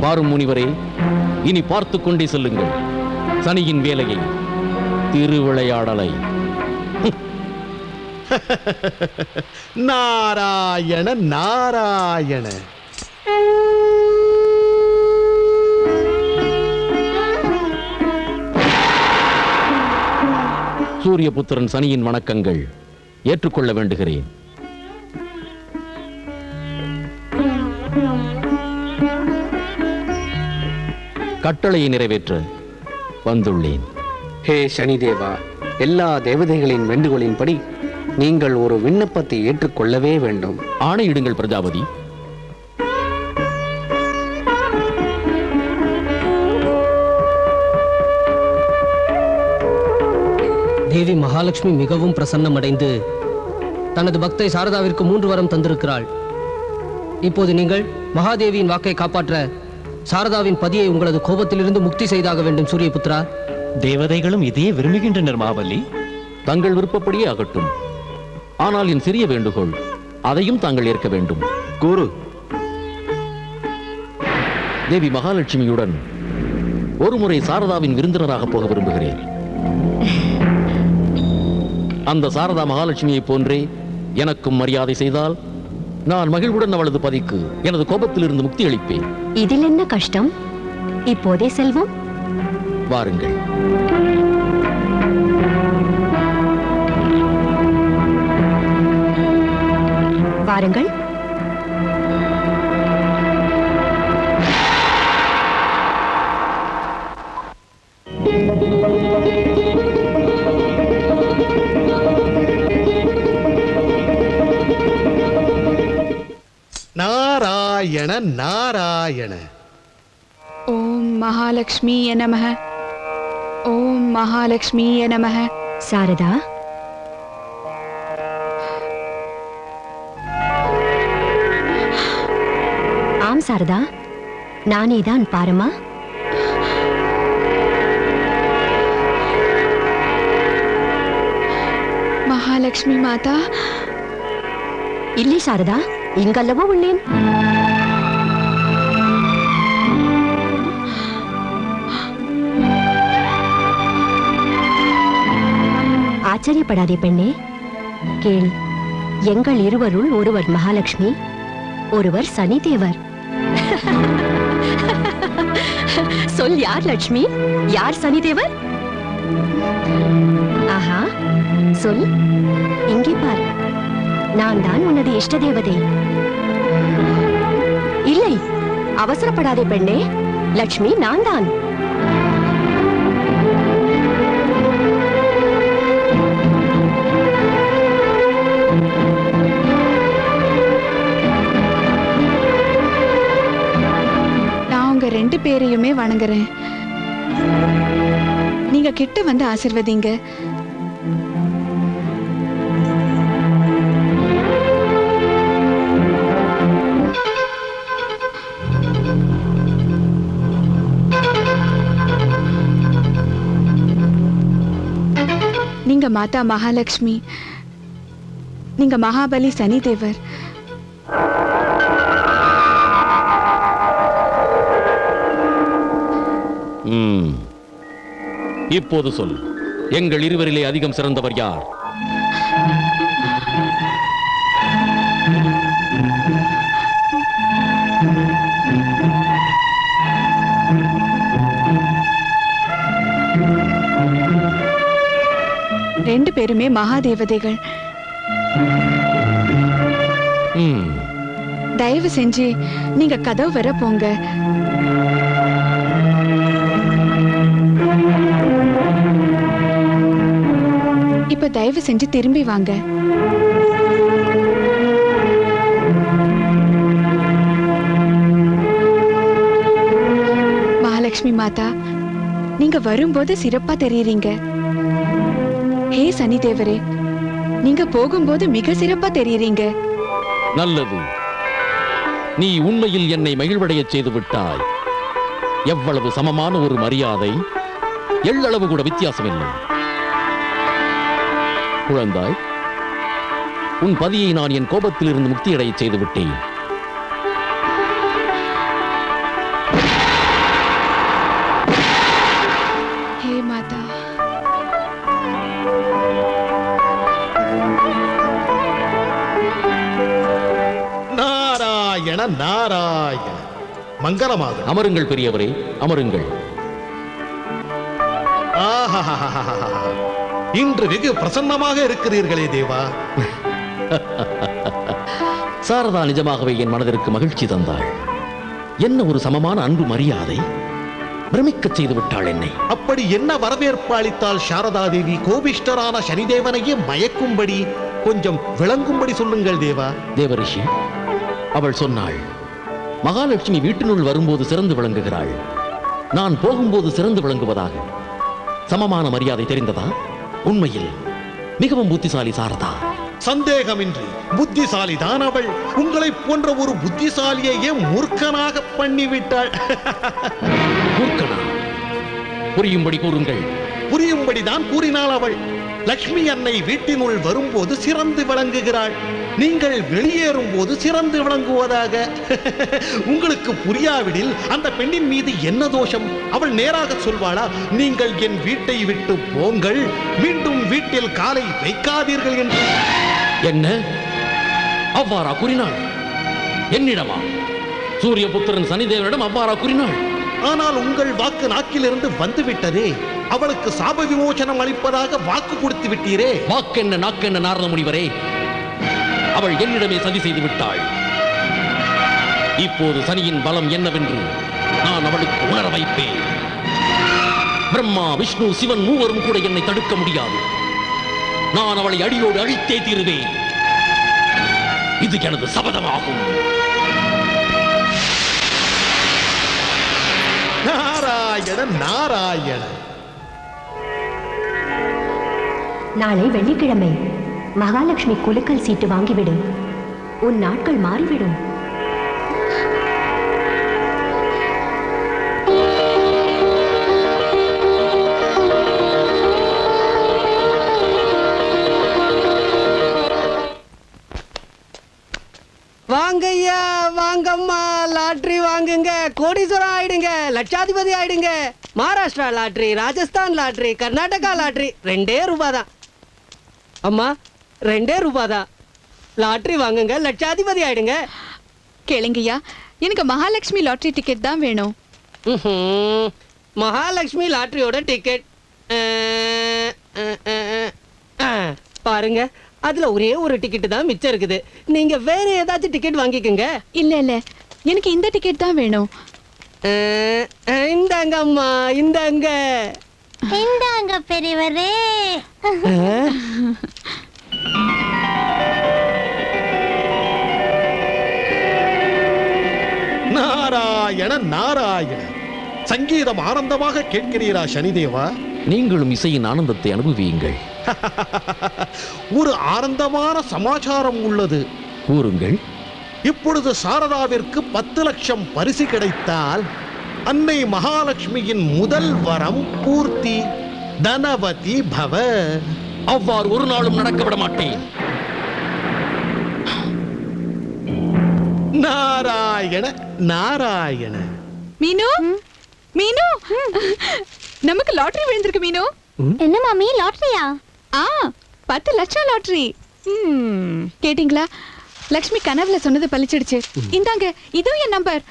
பாரும் முனிவரே, இனி பார்த்துக் கொண்டே செல்லுங்கள் சனியின் வேலையை, திருவிளையாடலை. நாராயண நாராயண. சூரியபுத்திரன் சனியின் வணக்கங்கள் ஏற்றுக்கொள்ள வேண்டுகிறேன். கட்டளையை நிறைவேற்ற வந்துள்ளேன். ஹே சனிதேவா, எல்லா தேவதைகளின் வேண்டுகோளின்படி நீங்கள் ஒரு விண்ணப்பத்தை ஏற்றுக்கொள்ளவே வேண்டும். ஆணையிடுங்கள் பிரஜாபதி. தேவி மகாலட்சுமி மிகவும் பிரசன்னமடைந்து தனது பக்தை சாரதாவிற்கு 3 வரம் தந்திருக்கிறாள். இப்போது நீங்கள் மகாதேவியின் வாக்கை காப்பாற்ற சாரதாவின் பதியை உங்களது கோபத்திலிருந்து முக்தி செய்தாக வேண்டும் சூரியபுத்திரா. தேவதைகளும் இதையே விரும்புகின்றனர் மாவல்லி. தங்கள் விருப்பப்படியே ஆகட்டும். ஆனால் என் சிறிய வேண்டுகோள், அதையும் தாங்கள் ஏற்க வேண்டும். கூறு. தேவி மகாலட்சுமியுடன் ஒருமுறை சாரதாவின் விருந்தினராக போக விரும்புகிறேன். அந்த சாரதா மகாலட்சுமியை போன்றே எனக்கும் மரியாதை செய்தால் நான் மகிழ்வுடன் அவளது பதிக்கு எனது கோபத்திலிருந்து முக்தி அளிப்பேன். இதில் என்ன கஷ்டம்? இப்போதே செல்வோம். வாருங்கள். வாருங்கள். நாராயண நாராயண. ஓம் மகாலட்சுமியே நமः. ஓம் மகாலட்சுமியே நமः. சாரதா, ஆம் சாரதா, நானேதான். பாரமா. மகாலட்சுமி மாதா. இல்லை சாரதா, இங்கல்லவோ உள்ளேன். ஆச்சரியப்படாதே பெண்ணே, கேள். எங்கள் இருவருள் ஒருவர் மகாலட்சுமி, ஒருவர் சனி தேவர். சொல், யார் லட்சுமி, யார் சனி தேவர்? ஆஹா, சொல். இங்கே பார், நான் தான் உனது இஷ்ட தேவதை. இல்லை, அவசரப்படாதே பெண்ணே, லட்சுமி நான் தான். நான் உங்க 2 பேரையுமே வணங்குறேன். நீங்க கிட்ட வந்து ஆசிர்வதிங்க. நீங்க மாதா மகாலட்சுமி, நீங்க மகாபலி சனி தேவர். இப்போது சொல், எங்கள் இருவரிலே அதிகம் சிறந்தவர் யார்? ரெண்டு பேருமே மகாதேவதைகள். தயவு செஞ்சு நீங்க கதவு வர போங்க. இப்ப தயவு செஞ்சு திரும்பி வாங்க. மகாலட்சுமி மாதா, நீங்க வரும்போது சிறப்பா தெரியுறீங்க. ஹே சனி தேவரே, நீங்க போகும்போது மிக சிறப்பா தெரியுறீங்க. நல்லது, நீ உண்மையில் என்னை மகிழ்வடைய செய்து விட்டாய். எவ்வளவு சமமான ஒரு மரியாதை, எள்ளளவு கூட வித்தியாசமில்லை. குழந்தாய், உன் பதியை நான் என் கோபத்திலிருந்து முக்தியடைய செய்து விட்டேன். ஹே மாதா, நாராயண நாராயண. மங்களமாக. அமருங்கள் பெரியவரே, அமருங்கள். இன்று வெகு பிரசன்னமாக இருக்கிறீர்களே தேவா. சாரதா நிஜமாகவே என் மனதிற்கு மகிழ்ச்சி தந்தாள். என்ன ஒரு சமமான அன்பு மரியாதை, பிரமிக்கச் செய்து விட்டாள் என்னை. அப்படி என்ன வரவேற்பு அளித்தால் சாரதா தேவி கோபிஷ்டரான சனிதேவனையே மயக்கும்படி, கொஞ்சம் விளங்கும்படி சொல்லுங்கள் தேவா. தேவரிஷி, அவள் சொன்னாள், மகாலட்சுமி வீட்டினுள் வரும்போது சிறந்து விளங்குகிறாள், நான் போகும்போது சிறந்து விளங்குவதாக. சமமான மரியாதை தெரிந்ததா? உண்மையில் மிகவும் புத்திசாலி சாரதா. சந்தேகமின்றி புத்திசாலி தான் அவள். உங்களை போன்ற ஒரு புத்திசாலியையே மூர்க்கனாக பண்ணிவிட்டாள். மூர்க்கனா? புரியும்படி கூறுங்கள். புரியும்படி தான் கூறினாள் அவள். லக்ஷ்மி அன்னை வீட்டினுள் வரும்போது சிறந்து விளங்குகிறாள், நீங்கள் வெளியேறும் போது சிறந்து விளங்குவதாக. உங்களுக்கு புரியாவிடில் அந்த பெண்ணின் மீது என்ன தோஷம்? அவள் நேராக சொல்வாளா, நீங்கள் என் வீட்டை விட்டு போங்கள், மீண்டும் வீட்டில் காலை வைக்காதீர்கள் என்று? என்ன அவ்வாறா கூறினாள்? என்னிடமா? சூரிய புத்திரன் சனிதேவனிடம் அவ்வாறா கூறினாள்? ஆனால் உங்கள் வாக்கு நாக்கிலிருந்து வந்துவிட்டதே. அவளுக்கு சாப விமோசனம் அளிப்பதாக வாக்கு கொடுத்து விட்டீரே. வாக்கென்ன நாக்கென்ன நாரத முனிவரே, அவள் என்னிடமே சதி செய்து விட்டாள். இப்போது சனியின் பலம் என்னவென்று நான் அவளுக்கு உணர வைப்பேன். பிரம்மா, விஷ்ணு, சிவன் மூவரும் கூட என்னை தடுக்க முடியாது. நான் அவளை அடியோடு அழித்தே தீருவேன். இது எனது சபதமாகும். நாராயண நாராயண. நாளை வெள்ளிக்கிழமை மகாலட்சுமி குலுக்கல் சீட்டு வாங்கிவிடு, உன் நாட்கள் மாறிவிடும். வாங்கய்யா வாங்கம்மா, லாட்டரி வாங்குங்க, கோடீஸ்வரம் ஆயிடுங்க, லட்சாதிபதி ஆயிடுங்க. Maharashtra lottery, Rajasthan lottery, Karnataka lottery 2 ரூபாய் தான். அம்மா 2 ரூபாய் தான். லாட்டரி வாங்குங்க, லட்சாதிபதி ஆயிடுங்க. கேளுங்கய்யா, எனக்கு மகாலட்சுமி லாட்டரி டிக்கெட் தான் வேணும். மகாலட்சுமி லாட்டரியோட டிக்கெட் பாருங்க, அதுல ஒரே ஒரு டிக்கெட் தான் மிச்சம் இருக்குது. நீங்க வேற ஏதாச்சும் டிக்கெட் வாங்கிக்கோங்க. இல்ல இல்ல, எனக்கு இந்த டிக்கெட் தான் வேணும். இந்தாங்க அம்மா, இந்தாங்க. இந்தாங்க பெரியவரே. நாராயண நாராயண. சங்கீதம் ஆனந்தமாக கேட்கிறீரா சனிதேவா? நீங்களும் இசையின் ஆனந்தத்தை அனுபவியுங்கள். ஒரு ஆனந்தமான சமாச்சாரம் உள்ளது. கூறுங்கள். இப்பொழுது சாரதாவிற்கு 10 லட்சம் பரிசு கிடைத்தால் அன்னை மகாலட்சுமியின் முதல் வரம் பூர்த்தி. தனவதி பவ. அவ்வாறு ஒரு நாளும் நடக்க விட மாட்டேன். நாராயண நாராயண. மீனு, மீனு, நமக்கு லாட்டரி விழுந்திருக்கு மீனு. என்ன மாமி, லாட்டரியா? 10 லட்சம் லாட்டரி. கேட்டீங்களா? லக்ஷ்மி கனவுல சொன்னது பலிச்சிடுச்சு. இந்தாங்க, இதுவும் என் நம்பர்.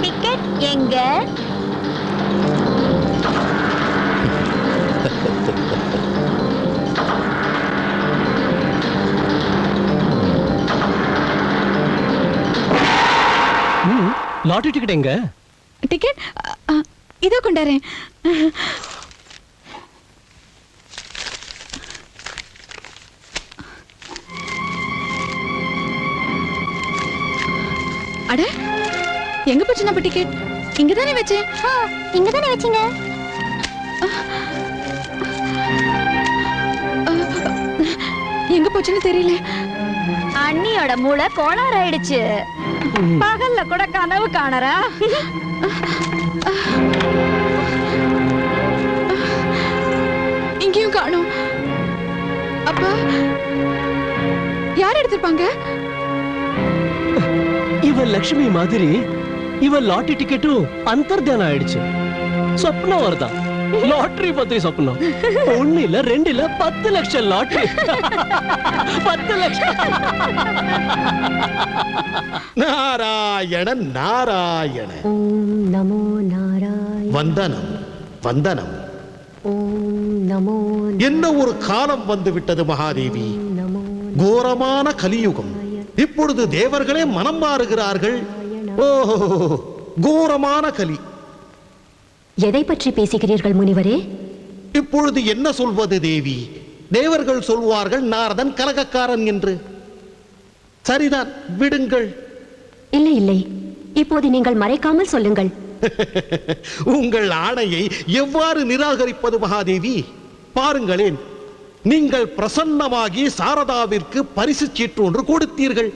டிக்கெட் எங்க? லாட்டரி டிக்கெட் எங்க? டிக்கெட் இதோ கொண்டாரேன். அட, எங்க போச்சு நம்ம டிக்கெட்? இங்கதானே வச்சேன். இங்கதானே வச்சீங்க. எங்க போச்சுன்னு தெரியல. அண்ணியோட மூளை கோளாறு ஆயிடுச்சு. பகல்ல கூட கனவு காணறா. இங்கேயும் காணோம். அப்பா யார் எடுத்திருப்பாங்க? இவ லக்ஷ்மி மாதிரி இவ லாட்டரி டிக்கெட்டும் அந்தர்தானம் ஆயிடுச்சு. சொப்னம் வருதா? லாட்டரி பத்தி சொப்னம். 1 இல்ல 2 இல்ல 10 லட்சம் லாட்டரி. 10 லட்சம். நாராயண நாராயண. ஓம் நமோ நாராயண. வந்தனம் வந்தனம். ஓம் நமோ. என்ன ஒரு காலம் வந்து விட்டது மகாதேவி. கோரமான கலியுகம். இப்பொழுது தேவர்களே மனம் மாறுகிறார்கள். ஓஹோ, கோரமான கலி. எதை பற்றி பேசுகிறீர்கள் முனிவரே? இப்பொழுது என்ன சொல்வது தேவி? தேவர்கள் சொல்வார்கள் நாரதன் கலகக்காரன் என்று. சரிதான், விடுங்கள். இல்லை இல்லை, இப்போது நீங்கள் மறைக்காமல் சொல்லுங்கள். உங்கள் ஆணையை எவ்வாறு நிராகரிப்பது மகாதேவி? பாருங்களேன், நீங்கள் பிரசன்னமாகி சாரதாவிற்கு பரிசு சீட்டு ஒன்று கொடுத்தீர்கள்.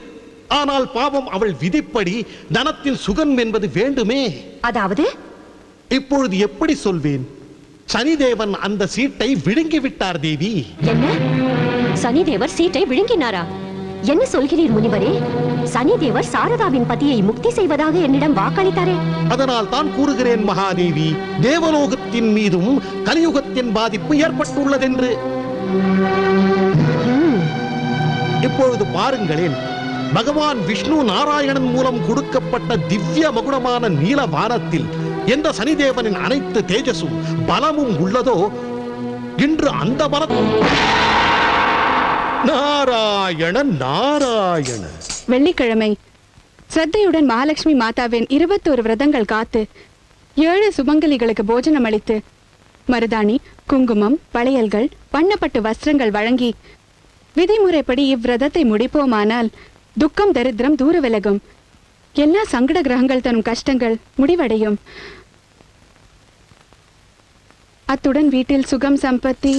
ஆனால் பாவம், அவள் விதிப்படி தனத்தின் சுகம் என்பது வேண்டுமே. அதாவது இப்பொழுது எப்படி சொல்வேன்? சனிதேவன் அந்த சீட்டை விழுங்கி விட்டார் தேவி. என்ன? சனிதேவர் சீட்டை விழுங்கினாரா? என்ன சொல்கிறீர் முனிவரே? சனிதேவர் சாரதாவின் பதியை முக்தி செய்வதாக என்னிடம் வாக்களித்தாரே. அதனால் தான் கூறுகிறேன் மகாதேவி, தேவலோகத்தின் மீதும் கலியுகத்தின் பாதிப்பு ஏற்பட்டுள்ளதென்று. இப்பொழுது பாருங்களேன், பகவான் விஷ்ணு நாராயணன் மூலம் கொடுக்கப்பட்ட திவ்ய மகுடமான நீல வானத்தில் எந்த சனிதேவனின் அனைத்து தேஜஸும் பலமும் உள்ளதோ, இன்று அந்த பலம் நாராயண நாராயண. வெள்ளிக்கிழமை ஸ்ரத்தையுடன் மகாலட்சுமி மாதாவின் 21 விரதங்கள் காத்து 7 சுமங்கலிகளுக்கு போஜனம் அளித்து மருதாணி, குங்குமம், வளையல்கள், வண்ணப்பட்டு வஸ்திரங்கள் வழங்கி விதிமுறைப்படி இவ்விரதத்தை முடிப்போமானால் துக்கம் தரித்திரம் தூர விலகும், எல்லா சங்கட கிரகங்கள் தரும் கஷ்டங்கள் முடிவடையும். அத்துடன் வீட்டில் சுகம் சம்பத்தி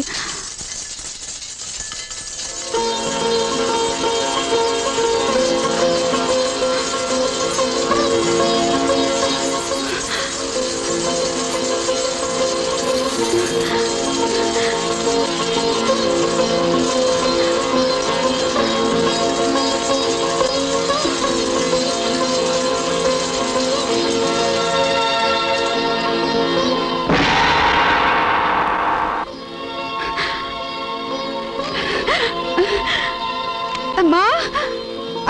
அம்மா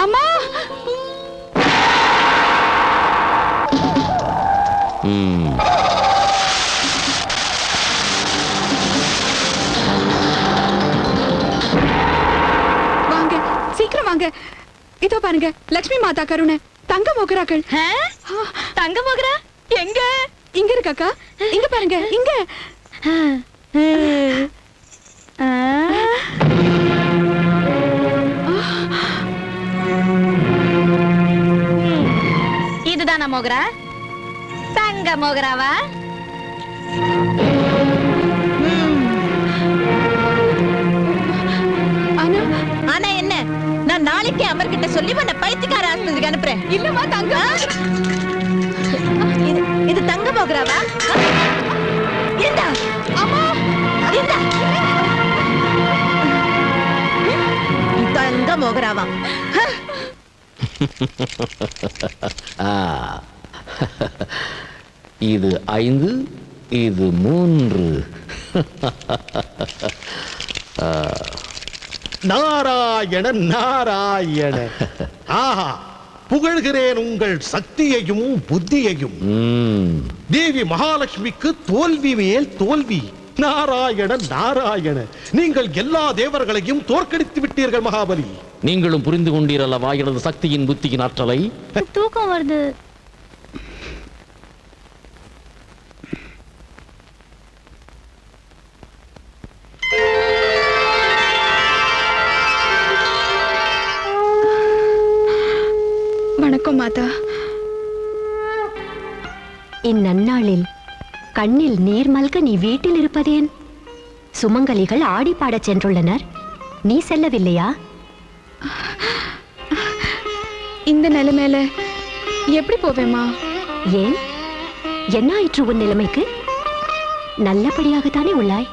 அம்மா வாங்க, சீக்கிரம் வாங்க. இதோ பாருங்க, லட்சுமி மாதா கருணை தங்க மோகராக்கள். தங்க மோகரா எங்க? இங்க இருக்காக்கா, இங்க பாருங்க, இங்க. இதுதானா மோகரா? தங்க மோகராவா? ஆனா என்ன, நான் நாளைக்கு அமர்கிட்ட சொல்லி உன்னை பைத்தியக்கார ஆஸ்பத்திரிக்கு அனுப்புறேன். இல்லம்மா தங்க. இது தங்க மோகராவா? இந்தா அம்மா, இந்தா தங்க மோகராவா? இது 5, இது 3. நாராயண நாராயண. ஆஹா, புகழ்கிறேன் உங்கள் சக்தியையும் புத்தியையும். தேவி மகாலட்சுமிக்கு தோல்வி மேல் தோல்வி. நாராயண நாராயண, நீங்கள் எல்லா தேவர்களையும் தோற்கடித்து விட்டீர்கள் மகாபலி. நீங்களும் புரிந்து கொண்டீர் அல்லவா எனது சக்தியின் புத்தியின் ஆற்றலை? தூக்கம் வருது. வணக்கம் மாதா. இந்நன்னாளில் கண்ணில் நீர் மல்க நீ வீட்டில் இருப்பதேன்? சுமங்கலிகள் ஆடி பாடச் சென்றுள்ளனர், நீ செல்லவில்லையா? இந்த நிலைமையில எப்படி போவேமா? ஏன், என்ன ஆயிற்று உன் நிலைமைக்கு? நல்லபடியாகத்தானே உள்ளாய்.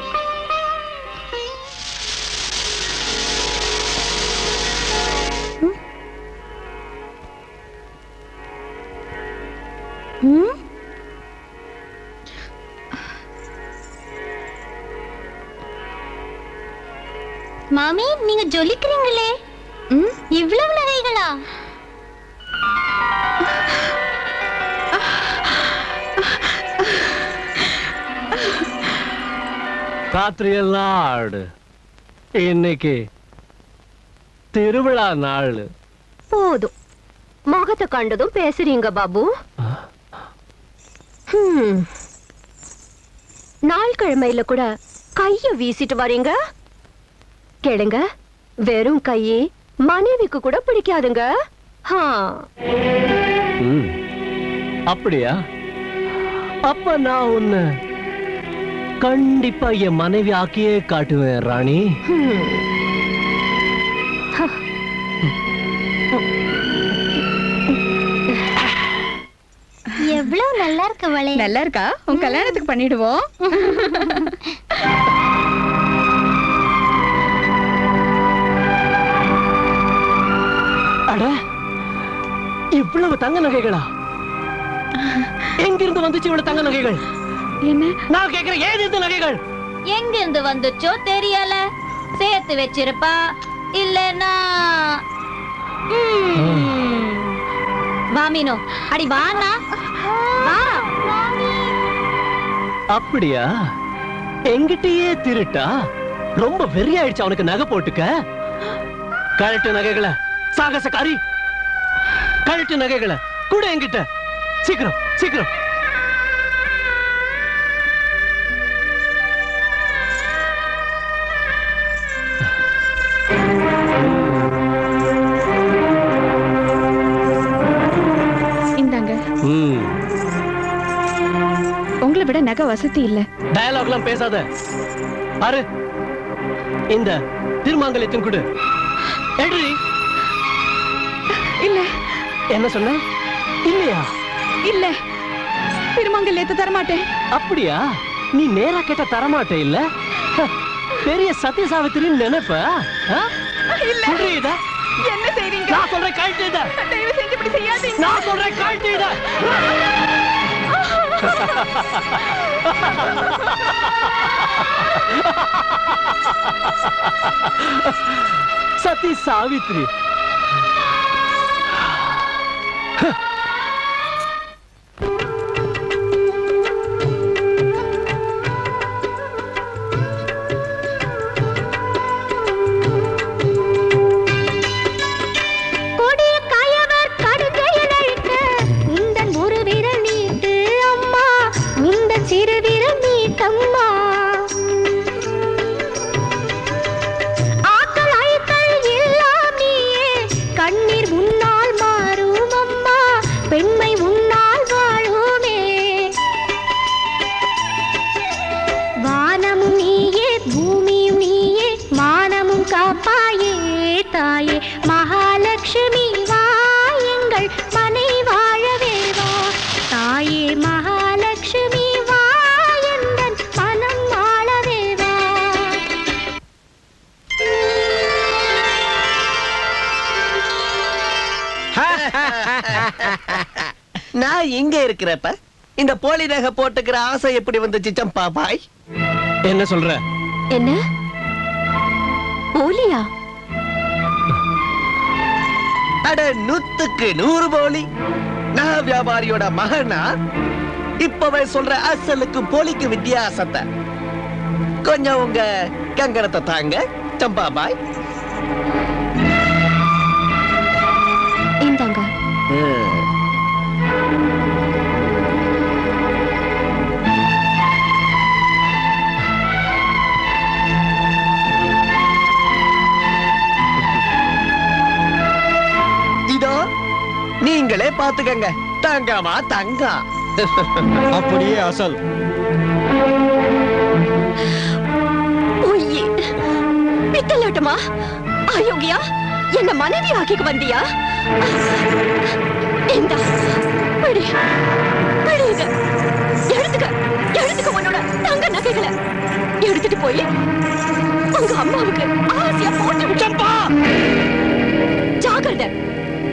மாமி, நீங்க ஜொலிக்கிறீங்களே, இவ்வளவு நகைகளா? ராத்திரியெல்லாம் ஆடு, இன்னைக்கு திருவிழா நாள். போதும், முகத்தை கண்டதும் பேசுறீங்க பாபு. நாள் கிழமையில கூட கைய வீசிட்டு வரீங்க. கேளுங்க, வெறும் கையே மனைவிக்கு கூட பிடிக்காதுங்க. அப்படியா? அப்ப நான் உன்னை கண்டிப்பா என் மனைவி ஆக்கியே காட்டுவேன் ராணி. எவ்வளவு நல்லா இருக்கு வளை. நல்லா இருக்கா? உன் கல்யாணத்துக்கு பண்ணிடுவோம். அட, இவ்வளவு தங்க நகைகளா? எங்கிருந்து வந்துச்சு இவ்வளவு தங்க நகைகள்? என்ன நான் கேக்குறேன், ஏது இந்த நகைகள்? எங்கிருந்து வந்துச்சோ தெரியல. சேர்த்து வச்சிருப்பா, இல்லனா வாமினோ. அடி வானா வா. அப்படியா? எங்கிட்டயே திருட்டா? ரொம்ப வெறியாயிடுச்சு அவனுக்கு நகை போட்டுக்க. கழட்டு நகைகளை சாகசக்காரி, கழட்டு நகைகளை கூட என்கிட்ட. சீக்கிரம் சீக்கிரம். இந்தாங்க. உங்களை விட நகை வசதி இல்ல. டயலாக்லாம் பேசாத. பாரு, இந்த திருமாங்கல்யத்தின் கொடு. எட்ரி. இல்ல. என்ன சொன்ன? இல்லையா? இல்ல, திருமாங்கல்யத்தை தரமாட்டேன். அப்படியா? நீ நேரா கேட்ட தரமாட்டே இல்ல? பெரிய சத்திய சாவித்திரின்னு நினைப்ப? இல்ல. என்ன செய்றீங்க? நான் சொல்றேன், கழட்டு இத. தயவு செஞ்சு இப்படி செய்யாதீங்க. நான் சொல்றேன், கழட்டு இத. சத்தி சாவித்ரி. நான் இங்க இருக்கிறப்ப இந்த போலி நகை போட்டுக்கிற ஆசை எப்படி வந்துச்சு சம்பா பாய்? என்ன சொல்ற? என்ன போலியா? அட 100க்கு 100 போலி. நகை வியாபாரியோட மகனா இப்பவே சொல்ற அசலுக்கு போலிக்கு வித்தியாசத்தை கொஞ்சம் உங்க கங்கணத்தை தாங்க சம்பா பாய். இந்தாங்க. இதோ நீங்களே பாத்துக்கங்க. தங்கமா தங்கம். அப்படியே அசல். பித்தலாட்டமா? அயோக்கியா, என்ன மனைவி ஆக்கிக்கு வந்தியா? இந்தா, பிடி, பிடி இத. எடுத்துக்க உன்னோட தங்க நகைகளை. எடுத்துட்டு போய் உங்க அம்மாவுக்கு ஆசையா போட்டு விட்டப்பா. ஜாகிரதை,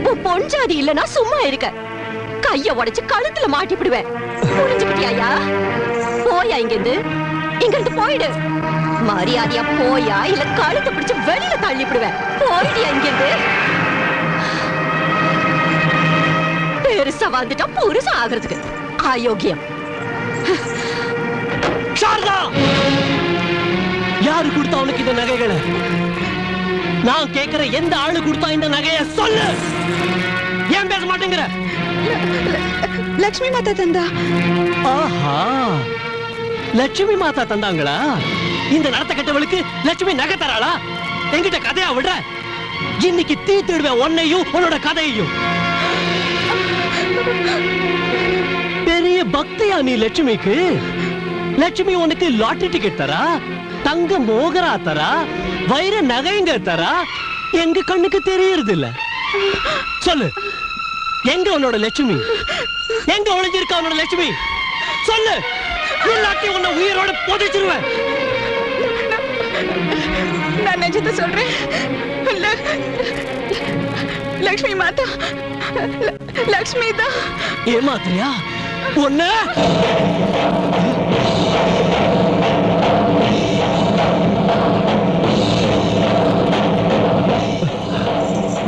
உன் பொஞ்சாதி இல்லனா சும்மா இருக்க. கைய உடைச்சு கழுத்துல மாட்டிப்பிடுவேன். புரிஞ்சுக்கிட்டியா? போயா இங்கிருந்து, இங்கிருந்து போயிடு. மரியாதையா போயா, இல்ல கழுத்தை பிடிச்சு வெளியில தள்ளிவிடுவேன். போயிடியா இங்கிருந்து. பெருசா வந்துட்டா புருஷா ஆகிறதுக்கு அயோக்கியம். சாரதா, யாரு கொடுத்தா உனக்கு இந்த நகைகளை? நான் கேட்கிற எந்த ஆளு கொடுத்தா இந்த நகைய சொல்லு. ஏன் பேச மாட்டேங்கிற? லட்சுமி மாதா தந்தா. ஆஹா, லட்சுமி மாதா தந்தாங்களா? இந்த நடத்த கட்டவளுக்கு லட்சுமி நகை தராளா? என்கிட்ட கதையா விடுற? இன்னைக்கு தீர்த்திடுவேன் உன்னையும் உன்னோட கதையையும். பெரிய பக்தியா நீ லட்சுமிக்கு? லட்சுமி உனக்கு லாட்டரி டிக்கெட் தரா, தங்க மோகரா தரா, வைர நகைங்க தரா, எங்க கண்ணுக்கு தெரியறது இல்ல. சொல்லு, எங்க உன்னோட லட்சுமி? எங்க ஒளிஞ்சிருக்கா உன்னோட லட்சுமி? சொல்லு, இல்லாட்டி உன்னை உயிரோட புதைச்சிருவேன். நான் நிஜத்தை சொல்றேன். லக்ஷ்மி மாதா, லக்ஷ்மி தான். ஏமாத்திரியா ஒண்ணு?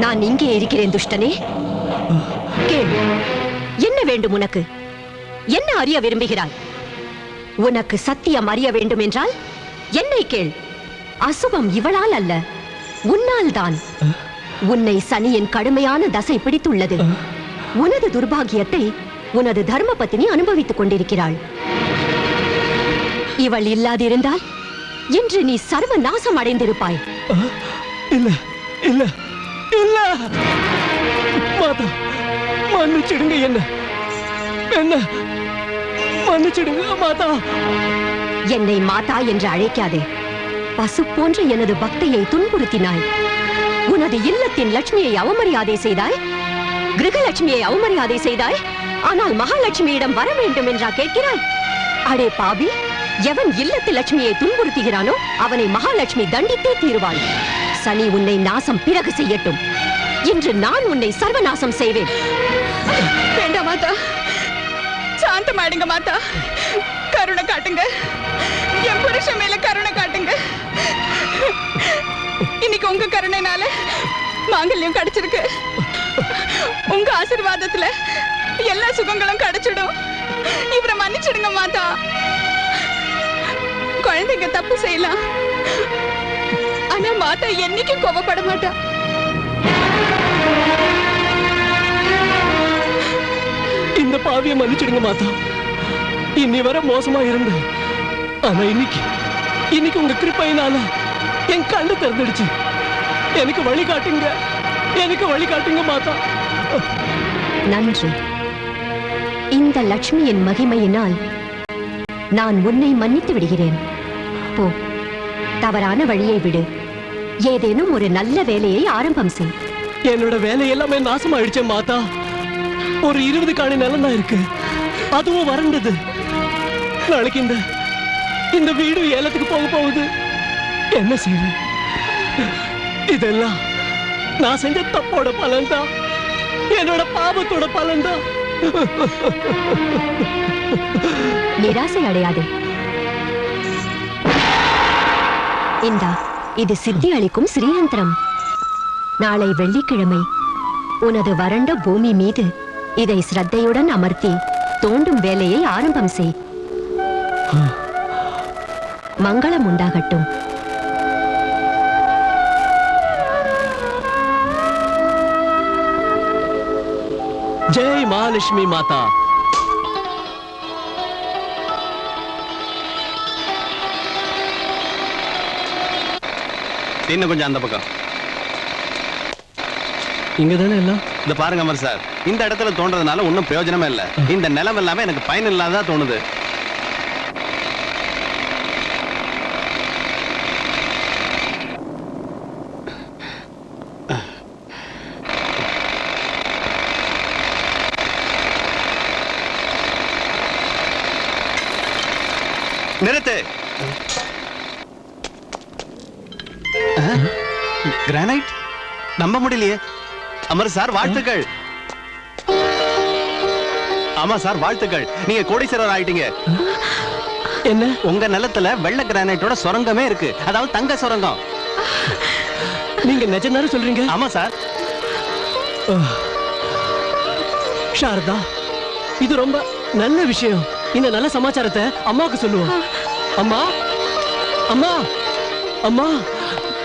நான் இங்கே இருக்கிறேன் துஷ்டனே. கேள், என்ன வேண்டும் உனக்கு? என்ன அறிய விரும்புகிறாய்? உனக்கு சத்தியம் அறிய வேண்டும் என்றால் என்னை கேள். அசுபம் இவளால் அல்ல, உன்னால் தான். உன்னை சனியின் கடுமையான தசை பிடித்துள்ளது. உனது துர்பாகியத்தை உனது தர்ம பத்தினி அனுபவித்துக் கொண்டிருக்கிறாள். இவள் இல்லாதிருந்தால் இன்று நீ சர்வ நாசம் அடைந்திருப்பாய். இல்ல இல்ல இல்ல மாதா, மன்னிச்சிடுங்க, என்ன என்ன மன்னிச்சிடுங்க மாதா. என்னை மாதா என்று அழைக்காதே. பசு போன்ற எனது பக்தியை துன்புறுத்தினாய். உனது இல்லத்தின் லட்சுமியை அவமரியாதை செய்தாய், கிரகலட்சுமியை அவமரியாதை செய்தாய். ஆனால் மகாலட்சுமியிடம் வர வேண்டும் என்றா கேட்கிறாய்? அடே பாவி, எவன் இல்லத்தில் லட்சுமியை துன்புறுத்துகிறானோ அவனை மகாலட்சுமி தண்டித்தே தீருவாள். சனி உன்னை நாசம் பிறகு செய்யட்டும். இன்று நான் உன்னை சர்வநாசம் செய்வேன். வேண்டாம் மாதா, சாந்தமாயிடுங்க மாதா. கருணை காட்டுங்க, என் புருஷன் மேல கருணை காட்டுங்க. இன்னைக்கு உங்க கருணைனால மாங்கல்யம் கிடைச்சிருக்கு. உங்க ஆசீர்வாதத்துல எல்லா சுகங்களும் கிடைச்சிடும். இவரை மன்னிச்சிடுங்க மாதா. குழந்தைங்க தப்பு செய்யலாம், ஆனா மாதா என்னைக்கும் கோபப்பட மாட்டா. இந்த பாவியை மன்னிச்சிடுங்க மாதா. இன்னி வர மோசமா இருந்த, ஆனா இன்னைக்கு உங்க கிருபையினால என் கண்ணு திறந்துடுச்சு. எனக்கு வழிகாட்டுங்க, எனக்கு வழிகாட்டுங்க மாதா. நன்று. இந்த லட்சுமியின் மகிமையினால் நான் உன்னை மன்னித்து விடுகிறேன். போ, தவறான வழியை விடு. ஏதேனும் ஒரு நல்ல வேலையை ஆரம்பம் செய். என்னோட வேலை எல்லாமே நாசமாயிடுச்சே மாதா. ஒரு 20 காணி நிலம் தான் இருக்கு, அதுவும் வறண்டது. நாளைக்கு இந்த வீடு ஏலத்துக்கு போக போகுது. என்ன செய்வேன்? இதெல்லாம் நான் செஞ்ச தப்போட பலன்தான், என்னோட பாவத்தோட பலன்தான். நிராசை அடையாதே. இந்தா, இது சித்தி அளிக்கும் ஸ்ரீயந்திரம். நாளை வெள்ளிக்கிழமை உனது வறண்ட பூமி மீது இதை ஸ்ரத்தையுடன் அமர்த்தி தோண்டும் வேலையை ஆரம்பம் செய். மங்களம் உண்டாகட்டும். ஜெய் மகாலட்சுமி மாதா. இன்னும் கொஞ்சம் அந்த பக்கம். இங்க தானே எல்லாம். இந்த பாருங்க அமர் சார், இந்த இடத்துல தோன்றதுனால ஒன்றும் பிரயோஜனமே இல்லை. இந்த நிலம் எல்லாமே எனக்கு பயன் இல்லாததா தோணுது. நிறுத்து. கிரானைட் நம்ப முடியலையே. அமர் சார் வாழ்த்துக்கள். ஆமா சார் வாழ்த்துக்கள், நீங்க கோடீஸ்வரர் ஆயிட்டீங்க. என்ன? உங்க நிலத்துல வெள்ளை கிரானைட்டோட சுரங்கமே இருக்கு, அதாவது தங்க சுரங்கம். நீங்க நிஜம்தானே சொல்றீங்க? ஆமா சார். சாரதா, இது ரொம்ப நல்ல விஷயம். இந்த நல்ல சமாச்சாரத்தை அம்மாவுக்கு சொல்லுவோம். அம்மா அம்மா அம்மா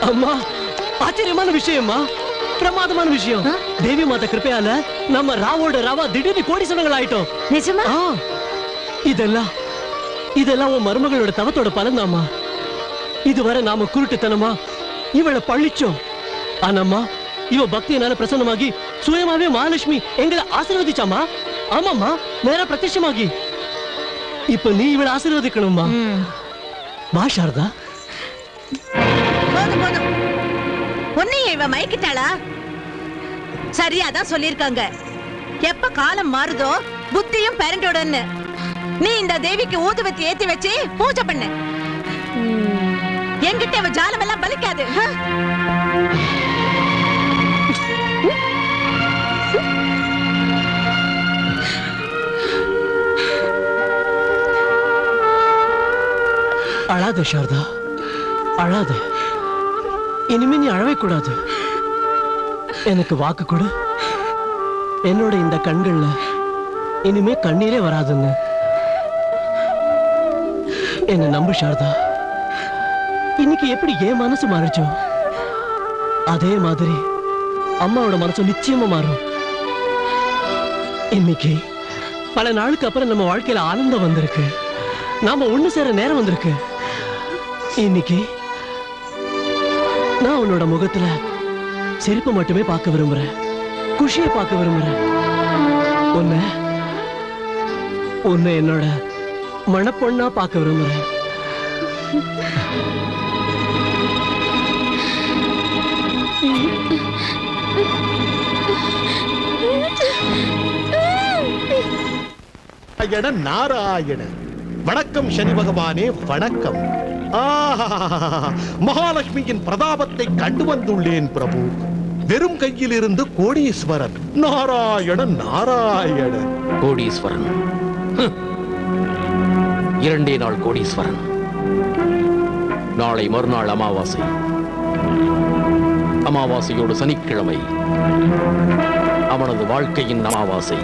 அம்மா, ஆச்சரியமான விஷயம்மா, பிரமாதமான விஷயம். தேவி மாதா கிருப்பையால நம்ம ராவோட ராவா திடீர்னு கோடீஸ்வரங்கள் ஆயிட்டோம். நிஜமா? இதெல்லாம் உன் மருமகளோட தவத்தோட பலன்தாம்மா. இதுவரை நாம குருட்டுத்தனமா இவளை பழிச்சோம். ஆனாம்மா இவ பக்தியினால பிரசன்னமாகி சுயமாவே மகாலட்சுமி எங்களை ஆசீர்வதிச்சாமா. ஆமாம்மா, நேரா பிரத்யட்சமாகி. இப்ப நீ இவளை ஆசீர்வதிக்கணும்மா. வா சாரதா. போதும் போதும், உன்னையும் இவ மயக்கிட்டாளா? சரியாதான் சொல்லிருக்காங்க, எப்ப காலம் மாறுதோ புத்தியும் பேரண்டோடன்னு. நீ இந்த தேவிக்கு ஊதுவத்தி ஏத்தி வச்சு பூஜை பண்ணு. என்கிட்ட இவ ஜாலம் எல்லாம் பலிக்காது. அழாத சாரதா, அழாத. இனிமே நீ அழவே கூடாது. எனக்கு வாக்கு கொடு, என்னோட இந்த கண்கள்ல இனிமே கண்ணீரே வராதுன்னு. என்ன நம்பு சாரதா. இன்னைக்கு எப்படி என் மனசு மாறிச்சோ அதே மாதிரி அம்மாவோட மனசு நிச்சயமா மாறும். இன்னைக்கு பல நாளுக்கு அப்புறம் நம்ம வாழ்க்கையில ஆனந்தம் வந்திருக்கு. நாம ஒண்ணு சேர நேரம் வந்திருக்கு. இன்னைக்கு நான் உன்னோட முகத்துல சிரிப்பு மட்டுமே பார்க்க விரும்புறேன், குஷியை பார்க்க விரும்புறேன். உன்னை என்னோட மணப்பொண்ணா பார்க்க விரும்புறேன். நாராயண. வணக்கம் சனி பகவானே, வணக்கம். மகாலட்சுமியின் பிரதாபத்தை கண்டு வந்துள்ளேன் பிரபு. வெறும் கையில் இருந்து கோடீஸ்வரன். நாராயண நாராயண. கோடீஸ்வரன், 2 நாள் கோடீஸ்வரன். நாளை மறுநாள் அமாவாசை. அமாவாசையோடு சனிக்கிழமை அவனது வாழ்க்கையின் அமாவாசை.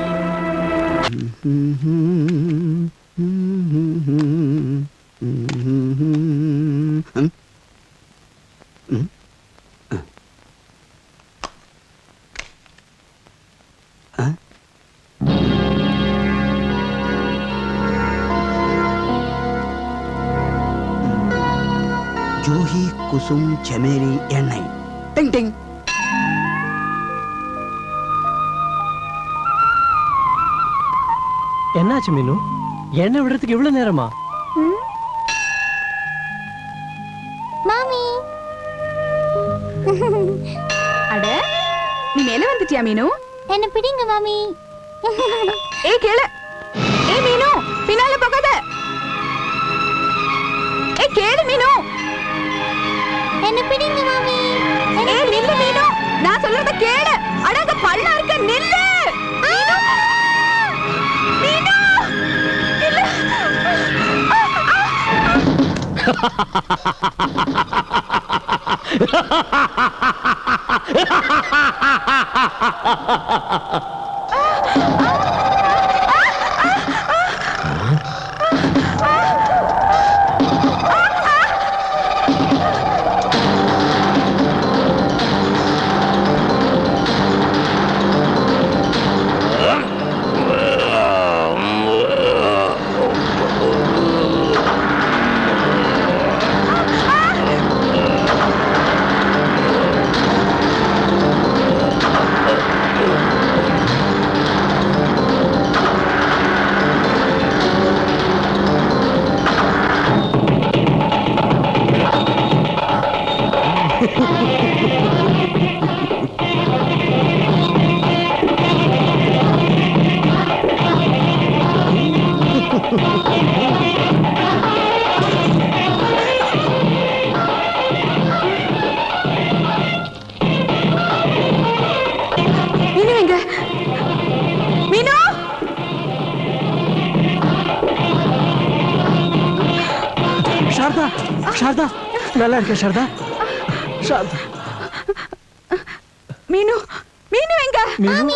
ஜூஹி குசும் செமேரி எண்ணெய். டிங் டிங். என்னாச்சு மீனு? எண்ணெய் விடுறதுக்கு இவ்வளவு நேரமா? மாமி, அட நீ மேல வந்துட்டியா மீனு? என்ன பிடிங்க மாமி. ஏய் கேளு. ஏய் மீனு, பின்னால போகாத. ஏய் கேளு மீனு. என்ன பிடிங்க மாமி. ஏய் நில்லு மீனு, நான் சொல்றத கேளு. அட அங்க பள்ளம் இருக்கு, நில்லு. மீனு, நில்லு. சாரதா, நல்லா இருக்க சாரதா? சாரதா. மீனு, மீனு எங்க? மீனு,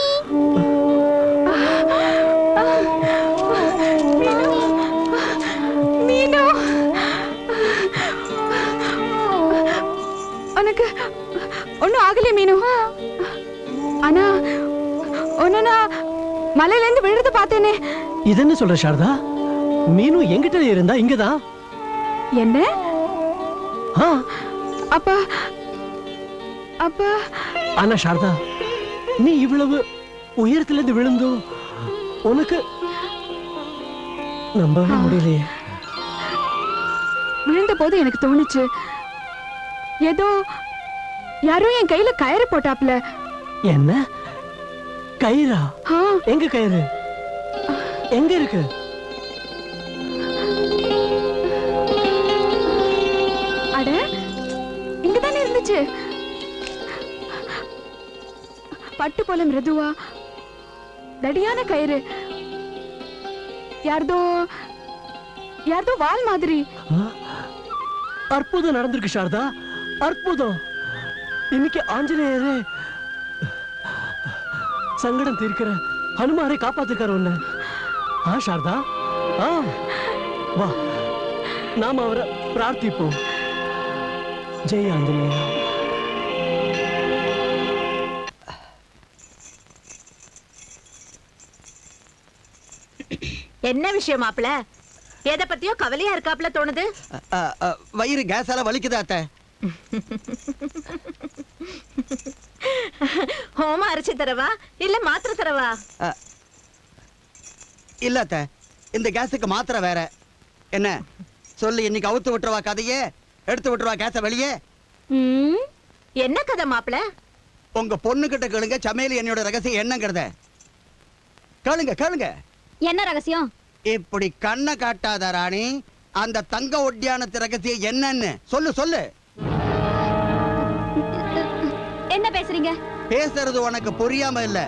மீனு, உனக்கு ஒண்ணும் ஆகலையே மீனு? ஆனா ஒன்னு நான் மலையில இருந்து விழுந்து பார்த்தேனே. இது என்ன சொல்ற சாரதா? மீனு எங்கிட்ட இருந்தா இங்கதான். என்ன? அப்ப அப்பா ஆனா சாரதா, நீ இவ்வளவு உயரத்துல இருந்து விழுந்தோ உனக்கு நம்பவே முடியலையே. விழுந்த போது எனக்கு தோணுச்சு ஏதோ யாரோ என் கையில கயிறு போட்டாப்ல. என்ன கயிறா? எங்க கயிறு? எங்க இருக்கு? அட இங்கதானே இருந்துச்சு. பட்டு போல மிருதுவா தடியான கயிறு. யார்தோ வால் மாதிரி. அற்புதம் நடந்திருக்கு சாரதா, அற்புதம். இன்னைக்கு ஆஞ்சநேயரே சங்கடம் தீர்க்கிற ஹனுமாரை காப்பாத்துக்கார உன்ன. சாரதா, வா நாம அவரை பிரார்த்திப்போம். ஜெய் ஆஞ்சநேயா. என்ன விஷயம் மாப்பிள? எதை பத்தியோ கவலையா இருக்காப்ல தோணுது. வயிறு கேஸால வலிக்குதா அத்தை? ஹோமா அரைச்சி தரவா இல்ல மாத்திரை தரவா? இல்ல அத்தை, இந்த கேஸுக்கு மாத்திரை வேற. என்ன சொல்லு, இன்னைக்கு அவுத்து விட்டுருவா கதையே, எடுத்து விட்டுருவா கேஸ வெளியே. என்ன கதை மாப்பிள? உங்க பொண்ணு கிட்ட கேளுங்க, சமையல் என்னோட ரகசியம் என்னங்கிறத கேளுங்க. கேளுங்க. என்ன ரகசியம்? இப்படி கண்ணை காட்டாத ராணி, அந்த தங்க ஒட்டியானத்து ரகசியம் என்னன்னு சொல்லு. சொல்லு. என்ன பேசுறீங்க? பேசுறது உனக்கு புரியாம இல்ல,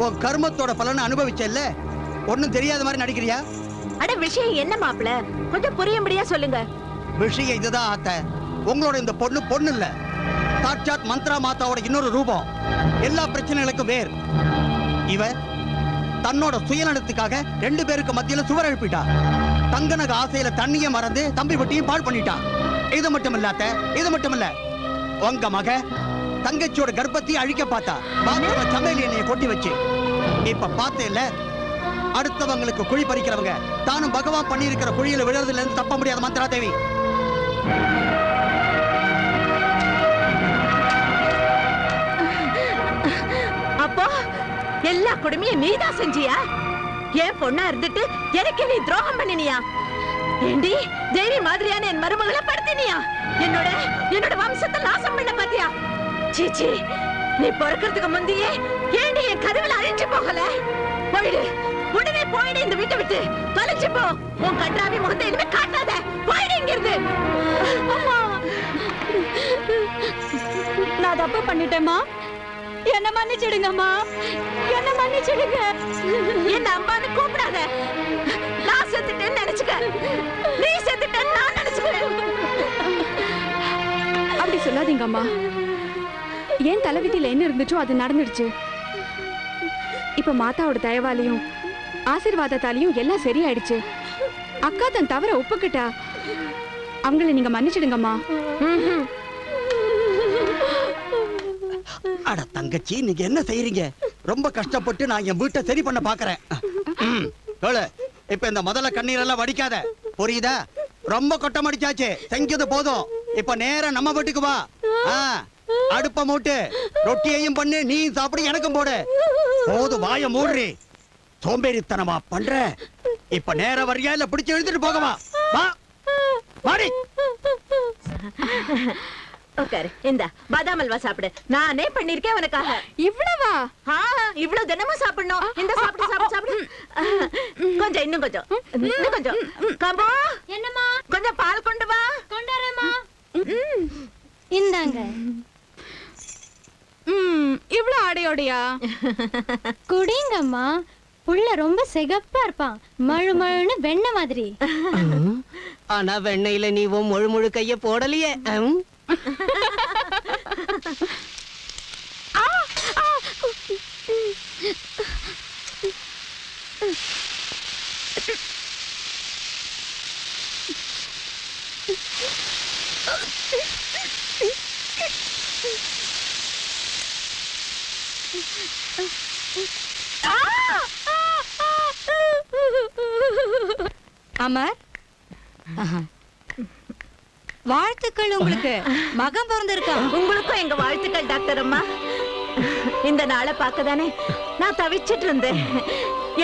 உன் கர்மத்தோட பலனை அனுபவிச்சல்ல, ஒண்ணும் தெரியாத மாதிரி நடிக்கிறியா? அட விஷயம் என்ன மாப்பிள? கொஞ்சம் புரியும்படியா சொல்லுங்க. விஷயம் இதுதான் அத்தை, உங்களோட இந்த பொண்ணு இல்ல, சாட்சாத் மந்த்ரா மாதாவோட இன்னொரு ரூபம். எல்லா பிரச்சனைகளுக்கும் வேர். இவ தன்னோட சுயநலத்துக்காக 2 பேருக்கு மத்தியில சுவர் எழுப்பிட்டா. தங்கனக ஆசையில தண்ணிய மறந்து தம்பி வட்டியும் பாழ் பண்ணிட்டா. இது மட்டும் இல்ல அத்தை, இது மட்டும் இல்ல, உங்க மக தங்கச்சியோட கர்ப்பத்தையும் அழிக்க பார்த்தா. பாத்ரூம்ல சமையல் எண்ணெயை கொட்டி வச்சு. இப்ப பார்த்தேல்ல, அடுத்தவங்களுக்கு குழி பறிக்கிறவங்க தானும் பகவான் பண்ணி இருக்கிற குழியில விழுறதுல இருந்து தப்ப முடியாத மந்த்ரா தேவி. அப்போ எல்லா கொடுமையும் நீதான் செஞ்சியா? ஏன் பொண்ணா இருந்துட்டு எனக்கு நீ துரோகம் பண்ணினியா? ஏண்டி தேவி மாதிரியான என் மருமகளை படுத்தினியா? என்னோட வம்சத்தை நாசம் பண்ண பாத்தியா? சீச்சி, நீ பிறக்கிறதுக்கு முந்தையே ஏண்டி என் கதவுல அழிஞ்சு போகல? போயிடு, உடனே போயிடு, இந்த வீட்டை விட்டு தொலைச்சு போ. உன் கன்றாவி முகத்தை இனிமே காட்டாத. போயிடு இங்க இருந்து. நான் தப்பு பண்ணிட்டேம்மா, என்ன மன்னிச்சிடுங்கம்மா, என்ன மன்னிச்சிடுங்க. என்ன அம்மான்னு கூப்பிடாத. நான் செத்துட்டேன்னு நினைச்சுக்க, நீ செத்துட்டேன்னு நான் நினைச்சுக்கிறேன். அப்படி சொல்லாதீங்க அம்மா. ஏன் தலைவிதியில என்ன இருந்துச்சோ அது நடந்துடுச்சு. இப்ப மாதாவோட தயவாலையும் ஆசீர்வாதத்தாலையும் எல்லாம் சரியாயிடுச்சு. அக்கா தன் தவற ஒப்புக்கிட்டா. அவங்கள நீங்க மன்னிச்சிடுங்கம்மா. அட தங்கச்சி, நீங்க என்ன செய்யறீங்க? ரொம்ப கஷ்டப்பட்டு நான் என் வீட்டை சரி பண்ண பாக்குறேன். இப்ப இந்த முதல்ல கண்ணீரெல்லாம் வடிக்காத, புரியுதா? ரொம்ப கொட்டம் அடிச்சாச்சு, செஞ்சது போதும். இப்ப நேரா நம்ம வீட்டுக்கு வா. அடுப்ப மூட்டு, ரொட்டியையும் பண்ணு, நீ சாப்பிடு, எனக்கும் போடு. போது, வாய மூடுறி. சோம்பேறித்தனமா பண்ற. இப்ப நேர வரியா இல்ல பிடிச்சு எழுதிட்டு போகவா? வா வாடி. உட்காரு, இந்த பாதாம் அல்வா சாப்பிடு. நானே பண்ணிருக்கேன் உனக்காக. இவ்வளவா? இவ்வளவு தினமும் சாப்பிடணும். இந்த சாப்பிடு சாப்பிடு சாப்பிடு. கொஞ்சம், இன்னும் கொஞ்சம், இன்னும் கொஞ்சம். கம்போ, என்னம்மா? கொஞ்சம் பால் கொண்டு வா. கொண்டு வரேம்மா. இந்தாங்க. இவ்வளவு ஆடையோடையா? குடிங்கம்மா, புள்ள ரொம்ப சிகப்பா இருப்பான், மழு மழுன்னு வெண்ணெய் மாதிரி. ஆனா வெண்ணெயில நீ முழு முழு கைய போடலையே. அமர், வாழ்த்துக்கள் உங்களுக்கு. மகன் பிறந்திருக்கா. உங்களுக்கும் எங்க வாழ்த்துக்கள் டாக்டர் அம்மா. இந்த நாளை பார்க்கதானே நான் தவிச்சிட்டு இருந்தேன்.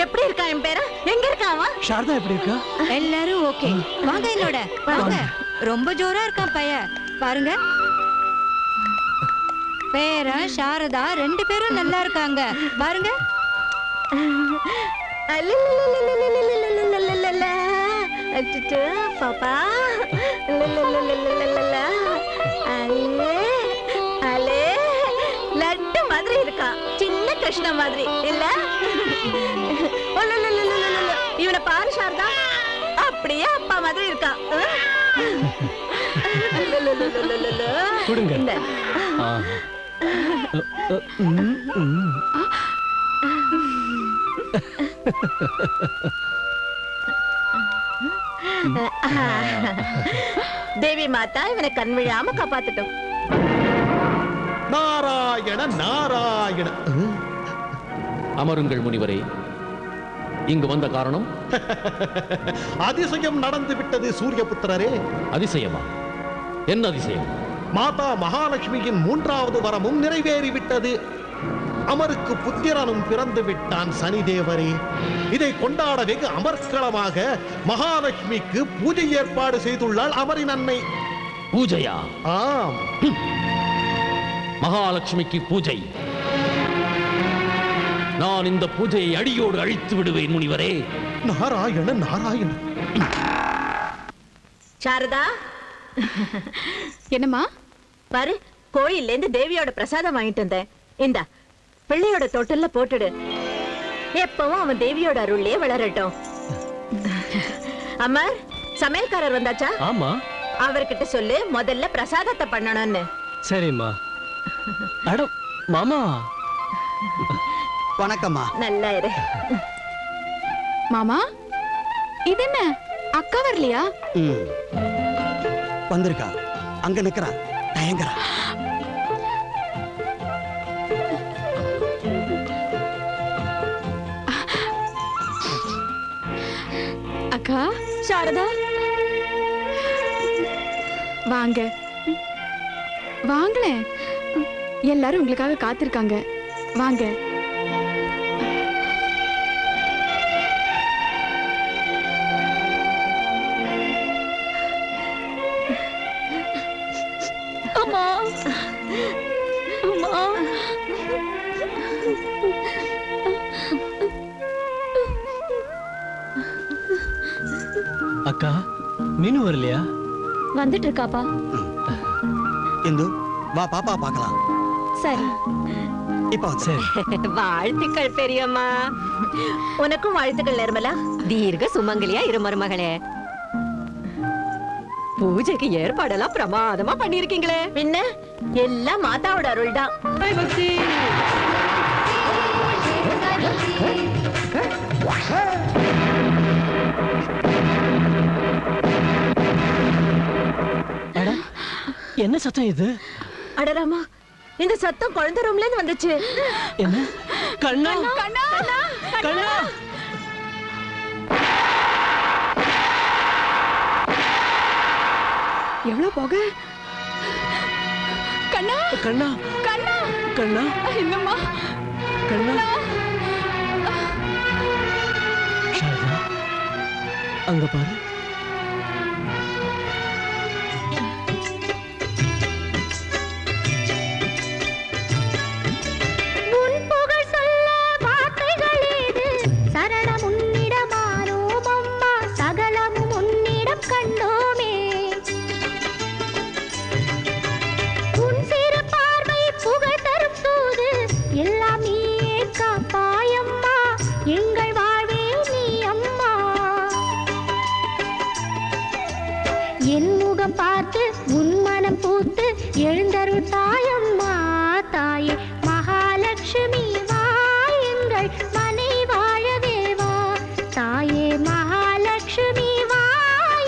எப்படி இருக்கா என் பேரா? எங்க இருக்காவா? சாரதா எப்படி இருக்கா? எல்லாரும் ஓகே. வாங்க என்னோட வாங்க. ரொம்ப ஜோரா இருக்கான் பையன் பாருங்க. பேரன் சாரதா 2 பேரும் நல்லா இருக்காங்க பாருங்க. பாப்பா லட்டு மாதிரி இருக்கா. சின்ன கிருஷ்ண மாதிரி இல்ல? இவனை பாரு சாரதா, அப்படியே அப்பா மாதிரி இருக்கா. கொடுங்க. தேவி மாதா இவனை கண் விழாம காப்பாத்துட்டோம். நாராயண நாராயண. அமருங்கள் முனிவரே. இங்கு வந்த காரணம்? அதிசயம் நடந்து விட்டது சூரியபுத்திரரே. அதிசயமா? என்ன அதிசயம்? மாதா மகாலட்சுமியின் 3வது வரமும் நிறைவேறிவிட்டது. அமருக்கு புத்திரனும் பிறந்து விட்டான் சனிதேவரே. இதை கொண்டாட வெகு அமர்க்களமாக மகாலட்சுமிக்கு பூஜை ஏற்பாடு செய்துள்ளாள் அமரின் அன்னை. பூஜையா? ஆம். மகாலட்சுமிக்கு பூஜை? நான் இந்த பூஜையை அடியோடு அழித்து விடுவேன் முனிவரே. நாராயண நாராயண. சாரதா, என்னம்மா? பாரு, கோயில்ல இருந்து தேவியோட பிரசாதம் வாங்கிட்டு வந்தேன். இந்தா பிள்ளையோட தொட்டில்ல போட்டுடு. எப்பவும் அவன் தேவியோட அருள்லயே வளரட்டும். அமர், சமையல்காரர் வந்தாச்சா? ஆமா. அவர்கிட்ட சொல்லு முதல்ல பிரசாதத்தை பண்ணணும்னு. சரிம்மா. அட மாமா. வணக்கம்மா. நல்லா இரு. மாமா, இது என்ன அக்கா வரலையா? வந்திருக்கா. அங்க நிக்கிறா, தயங்கரா. அக்கா சாரதா, வாங்க வாங்களேன். எல்லாரும் உங்களுக்காக காத்திருக்காங்க. வாங்க. அம்மா அம்மா. அக்கா, மீனு வரலையா? வந்துட்டு இருக்காப்பா. இந்து வா, பாப்பா பார்க்கலாம். சரி. இப்ப சரி. வாழ்த்துக்கள் பெரியம்மா. உனக்கும் வாழ்த்துக்கள் நிர்மலா. தீர்க்க சுமங்கலியா இரு மருமகளே. பூஜைக்கு ஏற்பாடெல்லாம் பிரமாதமா பண்ணிருக்கீங்களே. பின்ன எல்லாம் மாதாவோட அருள் தான். என்ன சத்தம் இது? அடராமா, இந்த சத்தம் குழந்தை ரூம்ல இருந்து வந்துச்சு. என்ன? கண்ணா கண்ணா கண்ணா. எவ்வளவு போக? கண்ணா கண்ணா கண்ணா கண்ணா. என்னம்மா? கண்ணா. சாரதா, அங்க பாரு. எழுந்தருள் தாயம்மா தாயே மகாலட்சுமி வா, எங்கள் மனை வாழவே வா. தாயே மகாலட்சுமி வா,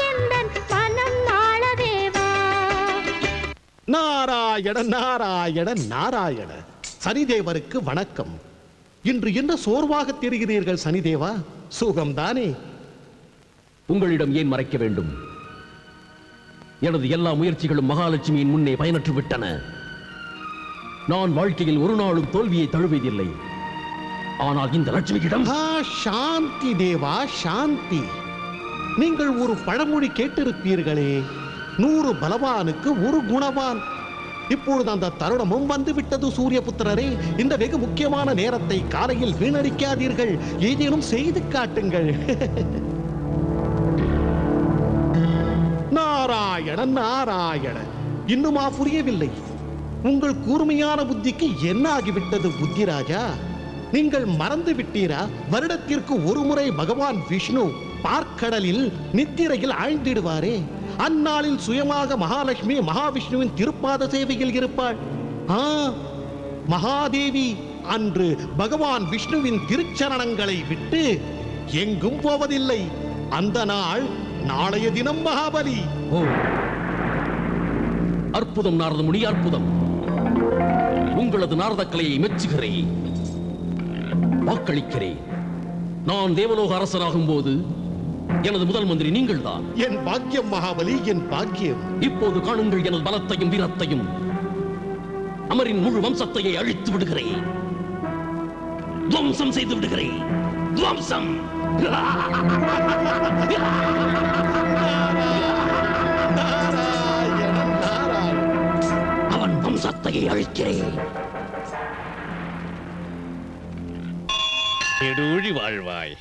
எந்தன் மனம் வாழவே வா. நாராயண நாராயண நாராயண. சனிதேவருக்கு வணக்கம். இன்று என்ன சோர்வாக தெரிகிறீர்கள் சனிதேவா? சுகம்தானே? உங்களிடம் ஏன் மறைக்க வேண்டும்? எனது எல்லா முயற்சிகளும் மகாலட்சுமியின் முன்னே பயனற்று விட்டன. நான் வாழ்க்கையில் ஒரு நாளும் தோல்வியை தழுவியதில்லை. ஆனால் இந்த லட்சுமியிடம் சாந்தி தேவா, சாந்தி. நீங்கள் ஒரு பழமொழி கேட்டிருப்பீர்களே, 100 பலவானுக்கு ஒரு குணவான். இப்பொழுது அந்த தருணமும் வந்துவிட்டது சூரியபுத்திரரே. இந்த வெகு முக்கியமான நேரத்தை காலையில் வீணடிக்காதீர்கள். ஏதேனும் செய்து காட்டுங்கள். நாராயணன் நாராயணன், இன்னுமா புரியவில்லை? உங்கள் கூர்மையான புத்திக்கு என்ன ஆகிவிட்டது புத்திராஜா? நீங்கள் மறந்து விட்டீரா? வருடத்திற்கு ஒரு முறை பகவான் விஷ்ணு பார்க்கடலில் நித்திரையில் ஆழ்ந்திடுவாரே, அந்நாளில் சுயமாக மகாலட்சுமி மகாவிஷ்ணுவின் திருப்பாத சேவையில் இருப்பாள். மகாதேவி அன்று பகவான் விஷ்ணுவின் திருச்சரணங்களை விட்டு எங்கும் போவதில்லை. அந்த நாள் நாளைய தினம் மகாபலி. அற்புதம் நாரத முனி, அற்புதம். உங்களது நாரத கலையை மெச்சுகிறேன், வாக்களிக்கிறேன். நான் தேவலோக அரசனாகும் போது எனது முதல் மந்திரி நீங்கள் தான். என் பாக்கியம் மகாபலி, என் பாக்கியம். இப்போது காணுங்கள் எனது பலத்தையும் வீரத்தையும். அமரின் முழு வம்சத்தையே அழித்து விடுகிறேன், துவம்சம் செய்து விடுகிறேன். துவம்சம். அவன் வம்சத்தையே அழிக்கிறேன். நெடூழி வாழ்வாய்.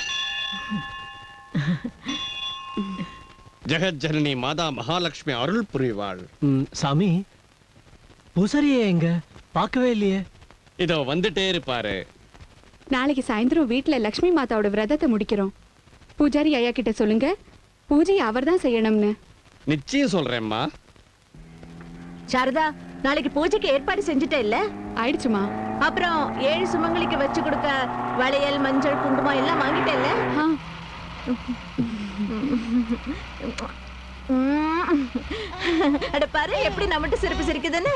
ஜெகஜனனி மாதா மகாலட்சுமி அருள் புரிவாள். சாமி, பூசாரியே எங்க? பார்க்கவே இல்லையே. இதோ வந்துட்டே இருப்பாரு. நாளைக்கு சாயந்தரம் வீட்டுல லக்ஷ்மி மாதாவோட விரதத்தை முடிக்கிறோம். பூஜாரி ஐயா கிட்ட சொல்லுங்க, பூஜையை அவர் தான் செய்யணும்னு. நிச்சயம் சொல்றேம்மா. சாரதா, நாளைக்கு பூஜைக்கு ஏற்பாடு செஞ்சுட்டே இல்ல? ஆயிடுச்சுமா. அப்புறம் 7 சுமங்களுக்கு வச்சு கொடுக்க வளையல், மஞ்சள், குங்குமம் எல்லாம் வாங்கிட்டே இல்ல? அட பாரு எப்படி நம்மட்டு சிரிப்பு சிரிக்குதுன்னு.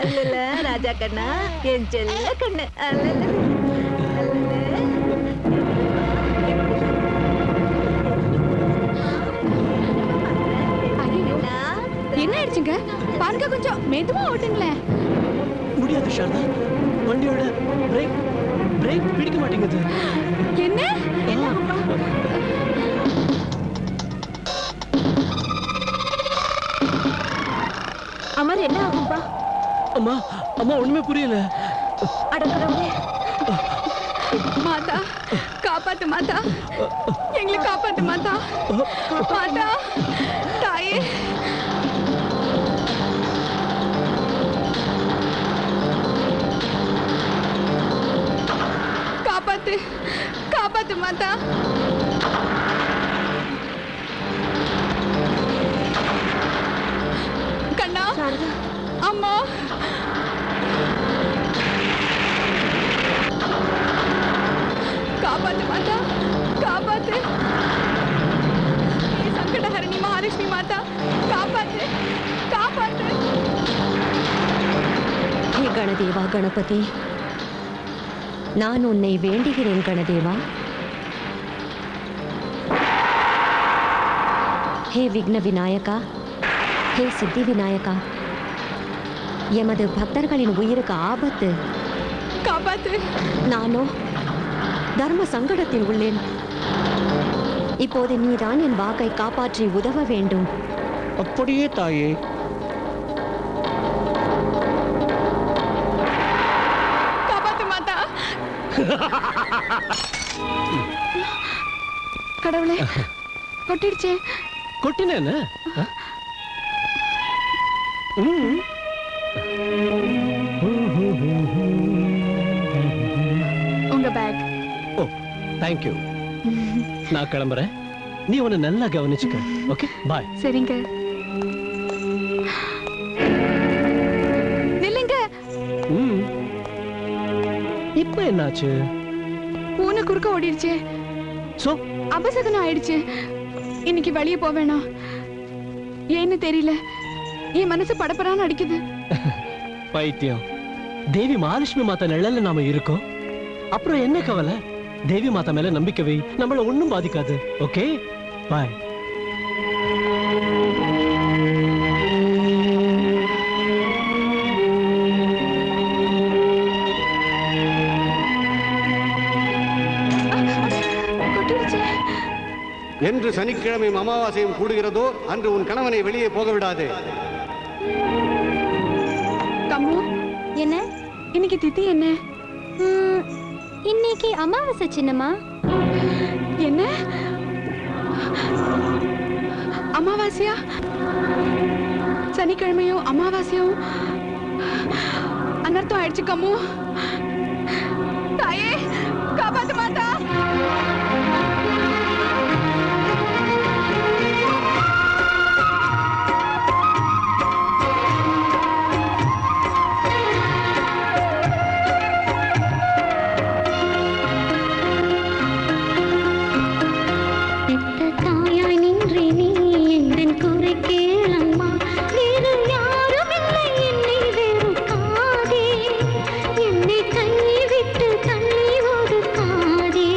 அல்லல ராஜா கண்ணா, என் செல்ல கண்ணு. என்ன ஆயிடுச்சுங்க? பாருங்க, கொஞ்சம் மெதுவா ஓட்டுங்களேன். முடியாது சாரதா, வண்டியோட பிரேக் பிடிக்க மாட்டேங்குது. என்ன? அமர், என்ன ஆகும்பா? அம்மா அம்மா, ஒண்ணுமே புரியல. அடக்கடவுளே. மாதா, காப்பாத்து மாதா, எங்களை காப்பாத்து மாதா. மாதா, தாயே. காப்பாத்து, காப்பாத்து மாதா. கண்ணா, அம்மா. காப்பாத்து மாதா, காப்பாத்து. சங்கடஹரணி மகாலட்சுமி மாதா, காப்பாத்து, காப்பாத்து. ஹே கணதேவா கணபதி, நான் உன்னை வேண்டுகிறேன் கணதேவா. ஹே விக்ன விநாயகா, ஹே சித்தி விநாயகா, எமது பக்தர்களின் உயிருக்கு ஆபத்து. காப்பாத்து. நானோ தர்ம சங்கடத்தில் உள்ளேன். இப்போது நீதான் என் வாக்கை காப்பாற்றி உதவ வேண்டும். அப்படியே தாயே. காப்பாத்து மாதா. கடவுளே, கொட்டிடுச்சே. கொட்டின என்ன? உங்க பேக். ஓ, தேங்க்யூ. நான் கிளம்புறேன். நீ உன்னை நல்லா கவனிச்சுக்க. ஓகே, பாய். சரிங்க. நில்லுங்க. இப்ப என்னாச்சு? பூனை குறுக்க ஓடிடுச்சே. சோ அபசகனம் ஆயிடுச்சு. இன்னைக்கு வெளியே போவேனா ஏன்னு தெரியல. என் மனசு படப்படான்னு அடிக்குது. பைத்தியம். தேவி மகாலட்சுமி மாதா நிழல்ல நாம இருக்கோம். அப்புறம் என்ன கவலை? தேவி மாதா மேல நம்பிக்கை வை, நம்மள ஒண்ணும் பாதிக்காது. ஓகே, பாய். என்று சனிக்கிழமையும் அமாவாசையும் கூடுகிறதோ அன்று உன் கணவனை வெளியே போக விடாதே. கம்மு, என்ன இன்னைக்கு திதி என்ன? இன்னைக்கு அமாவாசை சின்னம்மா. என்ன அமாவாசையா? சனிக்கிழமையும் அமாவாசையும் அனர்த்தம் ஆயிடுச்சு கம்மு. தாயே காப்பாத்து மாதா. தாயாய் நின்றே நீ எந்தன் குறை கேளம்மா. வேறு யாரும் இல்லை என்னை வெறுக்காதே. என்னை கைவிட்டு தள்ளி ஒதுக்காதே.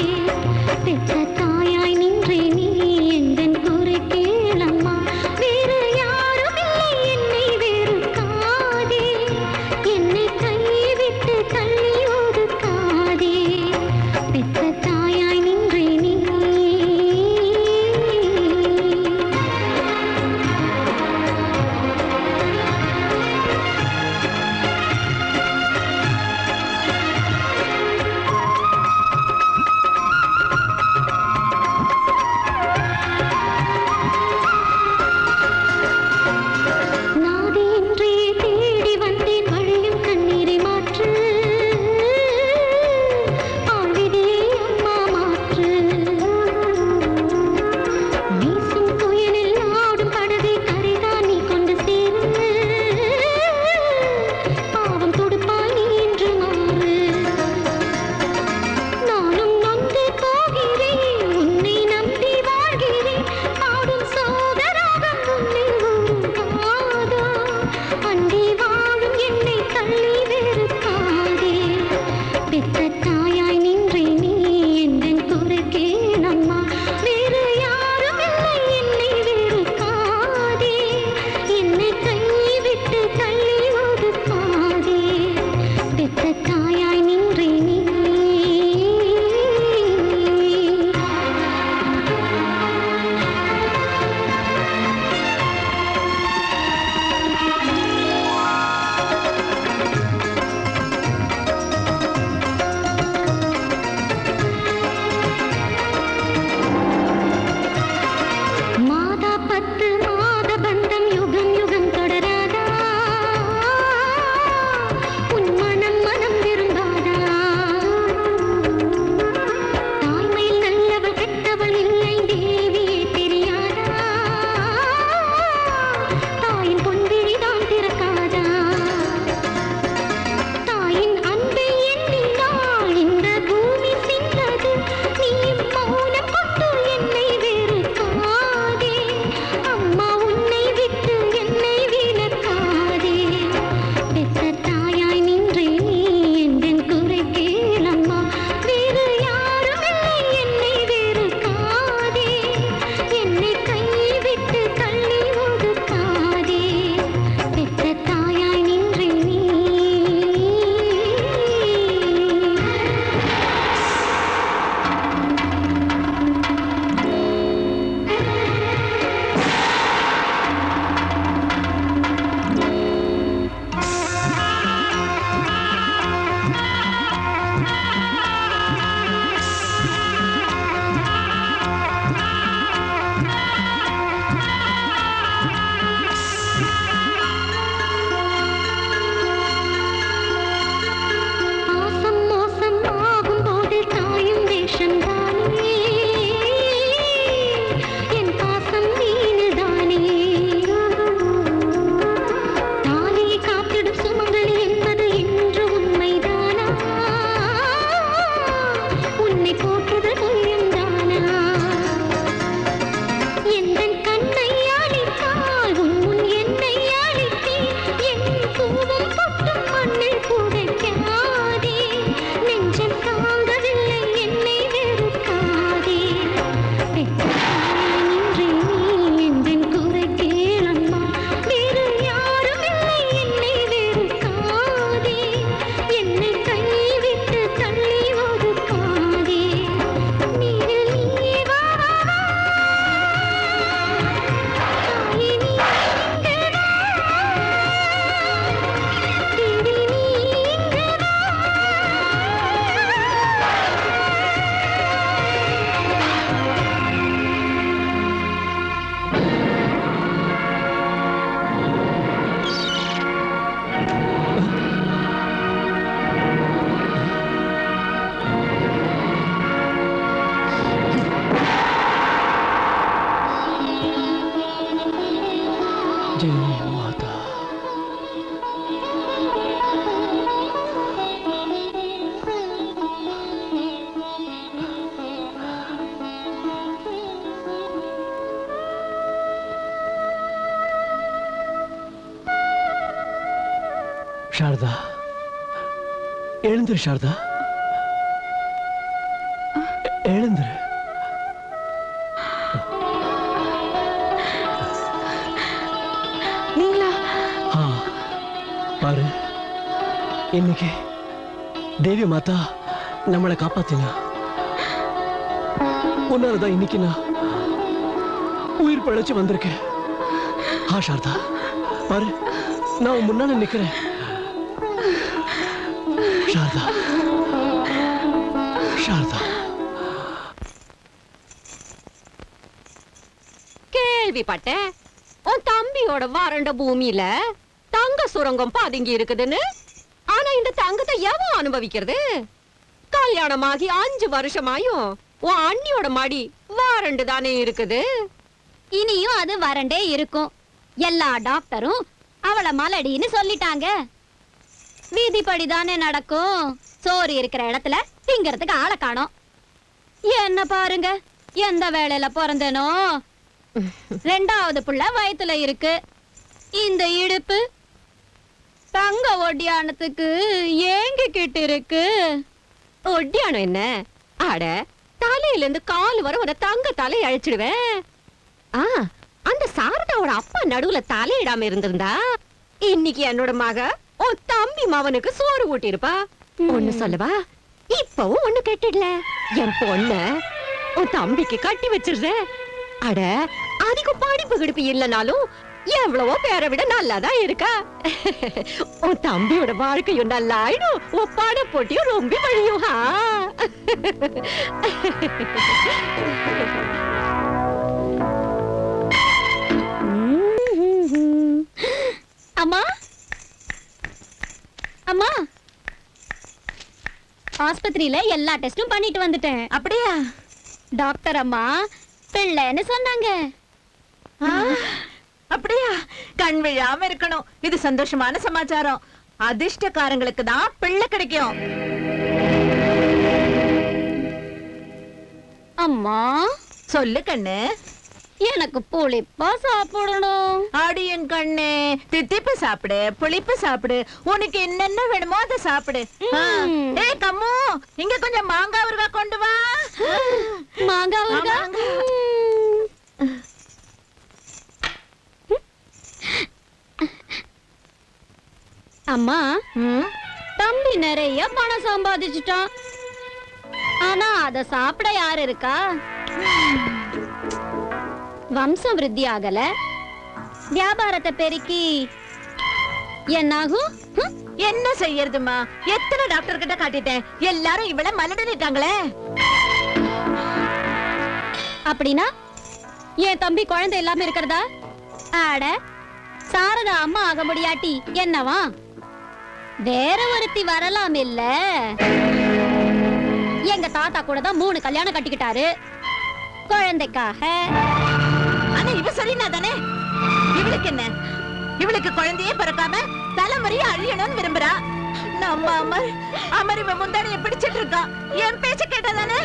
சாரதா, எழுந்துரு சாரதா, எழுந்துரு. நீங்களா? பாரு, இன்னைக்கு தேவி மாதா நம்மளை காப்பாத்தினா. உன்னாலதான் இன்னைக்கு நான் உயிர் பிழைச்சு வந்திருக்கேன். சாரதா, பாரு, நான் உன் முன்னால நிக்கிறேன். சாரதா, சாரதா. கேள்விப்பட்டேன் உன் தம்பியோட வறண்ட பூமியில தங்க சுரங்கம் பதுங்கி இருக்குதுன்னு. ஆனா இந்த தங்கத்தை எவன் அனுபவிக்கிறது? கல்யாணமாகி 5 வருஷமாயும் உன் அண்ணியோட மடி வறண்டு தானே இருக்குது. இனியும் அது வறண்டே இருக்கும். எல்லா டாக்டரும் அவளை மலடின்னு சொல்லிட்டாங்க. விதிப்படிதானே நடக்கும். சோறு இருக்கிற இடத்துல திங்கிறதுக்கு ஆளை காணோம். என்ன பாருங்க, எந்த வேலையில பிறந்தனோ 2வது புள்ள வயித்துல இருக்கு. இந்த இடுப்பு தங்க ஒட்டியானத்துக்கு ஏங்கிக்கிட்டு இருக்கு. ஒட்டியானம் என்ன? அட, தலையில இருந்து கால் வர ஒரு தங்க தலை அழிச்சிடுவேன். அந்த சாரதாவோட அப்பா நடுவுல தலையிடாம இருந்திருந்தா இன்னைக்கு என்னோட மக உன் தம்பி மவனுக்கு சோறு ஊட்டி இருப்பா. ஒண்ணு சொல்லவா? இப்பவும் ஒண்ணு கெட்டிடல. என் பொண்ண உன் தம்பிக்கு கட்டி வச்சிருந்த. அட, அதிகம் படிப்பு கிடிப்பு இல்லனாலும் எவ்வளவோ பேரை விட நல்லாதான் இருக்கா. உன் தம்பியோட வாழ்க்கையும் நல்லா ஆயிடும். உன் பட போட்டியும் ரொம்ப வழியும். அம்மா, அம்மா, ஆஸ்பத்திரியில எல்லா டெஸ்டும் பண்ணிட்டு வந்துட்டேன். அப்படியா? டாக்டர் அம்மா பிள்ளைன்னு சொன்னாங்க. அப்படியா? கண் விழாம இருக்கணும். இது சந்தோஷமான சமாச்சாரம். அதிர்ஷ்டக்காரங்களுக்கு தான் பிள்ளை கிடைக்கும். அம்மா சொல்லு கண்ணு. எனக்கு புளிப்பா சாப்பிடணும். அடியன் கண்ணு, தித்திப்பு சாப்பிடு, புளிப்பு சாப்பிடு. உனக்கு என்னென்ன வேணுமோ அதை சாப்பிடு. ஏய் கம்மு, இங்க கொஞ்சம் மாங்காய் ஊறுகாய் கொண்டு வா. மாங்காய் ஊறுகாய்? அம்மா, தம்பி நிறைய பணம் சம்பாதிச்சுட்டான். ஆனா அத சாப்பிட யாரு இருக்கா? வம்சம் விருத்தி ஆகல. வியாபாரத்தை பெருக்கி என்னாகும்? என்ன செய்யறதுமா? எத்தனை டாக்டர் கிட்ட காட்டிட்டேன். எல்லாரும் இவள மலடிட்டாங்களே. அப்படின்னா என் தம்பி குழந்தை இல்லாம இருக்கிறதா? ஆட, சாரதா அம்மா ஆக முடியாட்டி என்னவா? வேற ஒருத்தி வரலாம் இல்ல? எங்க தாத்தா கூட தான் 3 கல்யாணம் கட்டிக்கிட்டாரு குழந்தைக்காக. ஆனா இவ சரினா தானே? இவளுக்கு என்ன? இவளுக்கு குழந்தையே பிறக்காம தலைமுறையை அழியணும்னு விரும்புறா. நம்ம அமர் இவ முந்தானிய பிடிச்சிட்டு இருக்கா. என் பேச்ச கேட்டாதானே?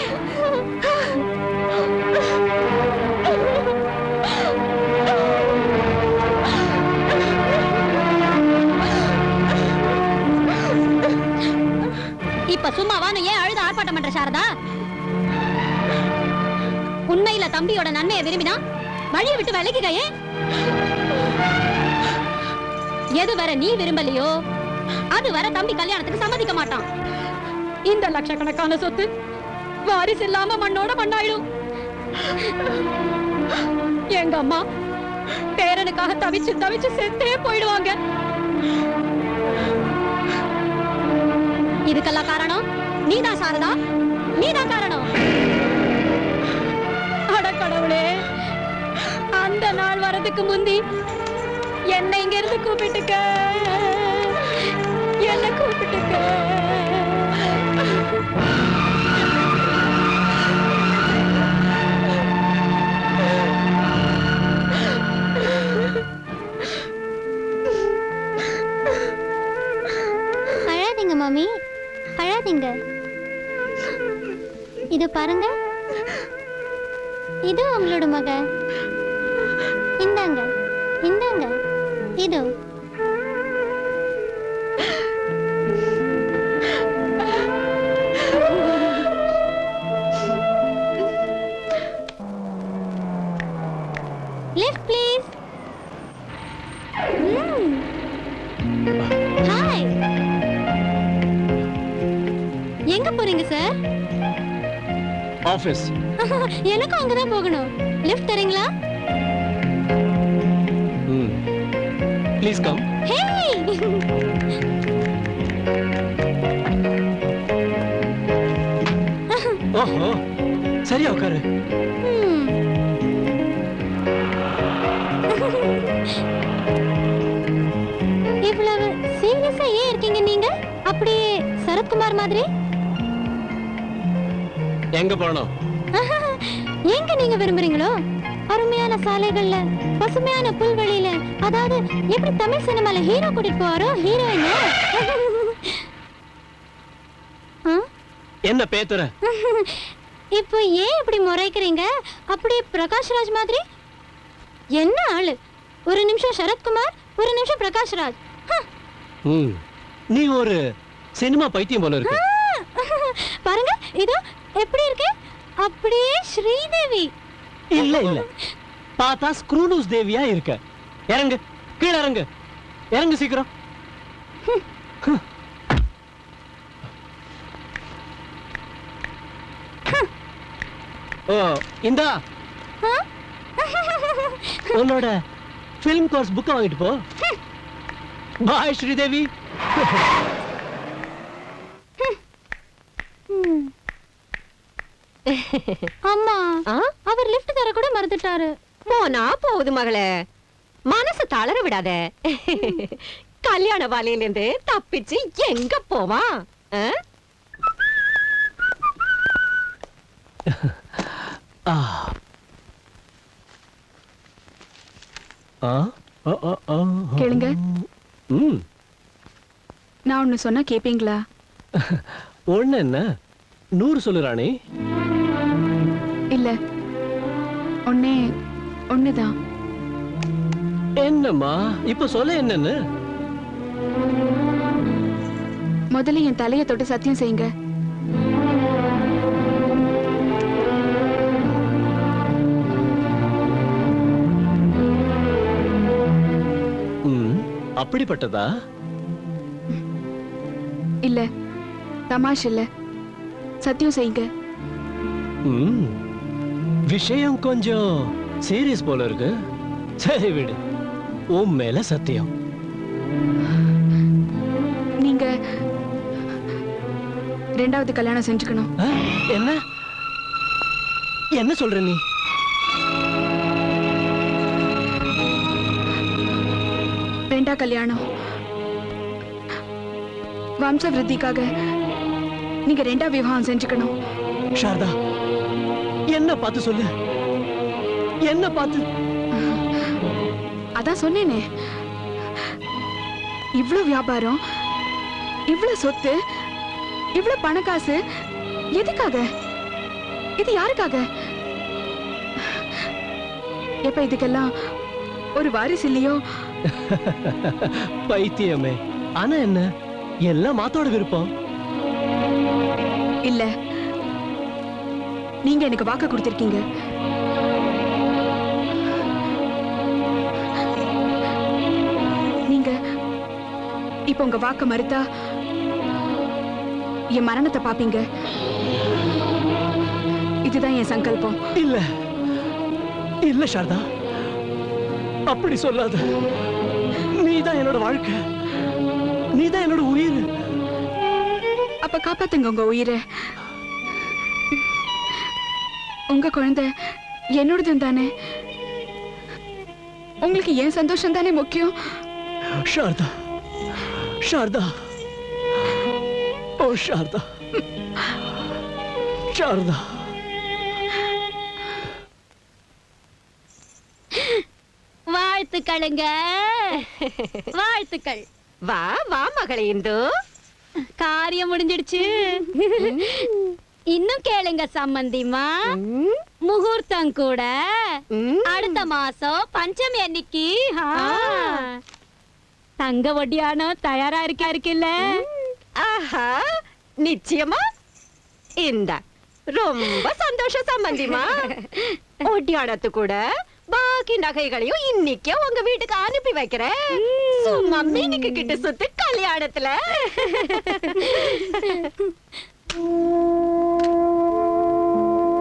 இப்ப சும்மாவான்னு ஏன் அழுத ஆர்ப்பாட்டம் பண்ற சாரதா? உண்மையில தம்பியோட நன்மையை விரும்பினா வழியை விட்டு விலகிக்கையே. எது வர நீ விரும்பலையோ அது வர தம்பி கல்யாணத்துக்கு சம்மதிக்க மாட்டான். இந்த லட்சக்கணக்கான சொத்து வாரிசு இல்லாம மண்ணோட மண்ணாயிடும். எங்க அம்மா பேரனுக்காக தவிச்சு தவிச்சு செத்தே போயிடுவாங்க. இதுக்கெல்லாம் காரணம் நீதான் சாரதா, நீதான் காரணம். அடக்கடவுளே, அந்த நாள் வரதுக்கு முந்தி என்னை இங்க இருந்து கூப்பிட்டுக்க, என்ன கூப்பிட்டுக்க. அழாதீங்க மாமி, அழாதீங்க. இது பாருங்க, இது உங்களோட மக. இந்தாங்க இந்தாங்க, இது லிஃப்ட் ப்ளீஸ். ஹாய். எங்க போறீங்க சார்? ஆபீஸ். எனக்கும் அங்கதான் போகணும். லிஃப்ட் தரீங்களா? Please come. ஹே. ஓஹோ, சரியா உட்காரு. இவ்வளவு சீரியஸா ஏன் இருக்கீங்க நீங்க? அப்படியே சரத்குமார் மாதிரி. எங்க போறோம்? எங்க நீங்க விரும்புறீங்களோ அருமையான சாலைகள்ல, பசுமையான புல்வெளியில, அதாவது எப்படி தமிழ் சினிமால ஹீரோ கூட்டிட்டு போவாரோ ஹீரோயின். என்ன பேத்துற? இப்போ ஏன் இப்படி முறைக்கிறீங்க? அப்படியே பிரகாஷ்ராஜ் மாதிரி. என்ன ஆளு? ஒரு நிமிஷம் சரத்குமார், ஒரு நிமிஷம் பிரகாஷ்ராஜ். நீ ஒரு சினிமா பைத்தியம் போல இருக்கு. பாருங்க இதோ எப்படி இருக்கு, அப்படியே ஸ்ரீதேவி. இல்ல இல்ல, பார்த்தா ஸ்க்ரூனூஸ் தேவியா இருக்க. இறங்கு, கீழ இறங்கு, இறங்கு சீக்கிரம். ஓ இந்தா உன்னோட ஃபிலிம் கோர்ஸ் புக் வாங்கிட்டு போ. பாய் ஸ்ரீதேவி. அம்மா, அவர் லிஃப்ட் தர கூட மறந்துட்டாரு. போனா போகுது மகளே, மனசு தளர விடாத. கல்யாண வாலையில இருந்து தப்பிச்சு எங்க போவான்? கேளுங்க. நான் ஒண்ணு சொன்னா கேப்பீங்களா? ஒண்ணு என்ன, 100 சொல்லு ராணி. இல்ல, ஒண்ணே ஒண்ணுதான். என்னம்மா இப்ப சொல்ல என்னன்னு? முதல்ல என் தலையை தொட்டு சத்தியம் செய்யுங்க. அப்படிப்பட்டதா? இல்ல, தமாஷ் இல்ல, சத்தியம் செய்யுங்க. விஷயம் கொஞ்சம் சீரியஸ் போல இருக்கு. சரி விடு, உன் மேல சத்தியம். நீங்க 2வது கல்யாணம் செஞ்சுக்கணும். என்ன என்ன சொல்ற நீ? கல்யாணம் வம்ச விருத்திக்காக நீங்க 2வது விவாகம் செஞ்சுக்கணும். சாரதா, என்ன பார்த்து சொல்லு, என்ன பார்த்து? அதான் சொன்னேனே, இவ்ளோ வியாபாரம், இவ்ளோ சொத்து, இவ்ளோ பணக்காசு எதுக்காக? இது யாருக்காக? எப்ப இதுக்கெல்லாம் ஒரு வாரிசு இல்லையோ? பைத்தியமே. ஆனா என்ன, எல்லாம் மாத்தோட விருப்பம். இல்ல, நீங்க எனக்கு வாக்கு கொடுத்திருக்கீங்க. நீங்க இப்ப உங்க வாக்க மறுத்தா என் மரணத்தை பாப்பீங்க. இதுதான் என் சங்கல்பம். இல்ல இல்ல சாரதா, அப்படி சொல்லாத. நீதான் என்னோட வாழ்க்கை, நீதான் என்னோட உயிர். அப்ப காப்பாத்துங்க உங்க உயிரை. உங்க குழந்தை என்னோடதும் தானே. உங்களுக்கு ஏன் சந்தோஷம் தானே முக்கியம். சாரதா, சாரதா, ஓ சாரதா, சாரதா. வாழ்த்துக்களுங்க, வாழ்த்துக்கள். வா வா மகளே, இந்து காரியம் முடிஞ்சிடுச்சு. இன்னும் கேளுங்க சம்பந்திமா, முகூர்த்தம் கூட அடுத்த மாசம் பஞ்சமி அன்னைக்கு. தங்க ஒட்டியானம் தயாரா இருக்குல்ல? ஆஹா, நிச்சயமா. இந்த ரொம்ப சந்தோஷம் சம்பந்திமா. ஒட்டியானத்து கூட பாக்கி நகைகளையும் இன்னைக்கே உங்க வீட்டுக்கு அனுப்பி வைக்கிறேன். சும்மா மீனுக்கு கிட்ட சுத்து கல்யாணத்துல.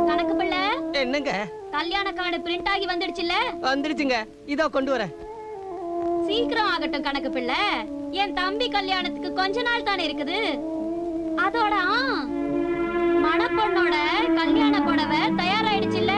கணக்கு பிள்ளை, என்னங்க கல்யாண கார்டு பிரிண்ட் ஆகி வந்துடுச்சுல்ல? வந்துருச்சுங்க, இதோ கொண்டு வரேன். சீக்கிரம் ஆகட்டும் கணக்கு பிள்ளை. என் தம்பி கல்யாணத்துக்கு கொஞ்ச நாள் தானே இருக்குது. அதோட மணப்பொண்ணோட கல்யாண புடவை தயாராயிடுச்சுல்ல?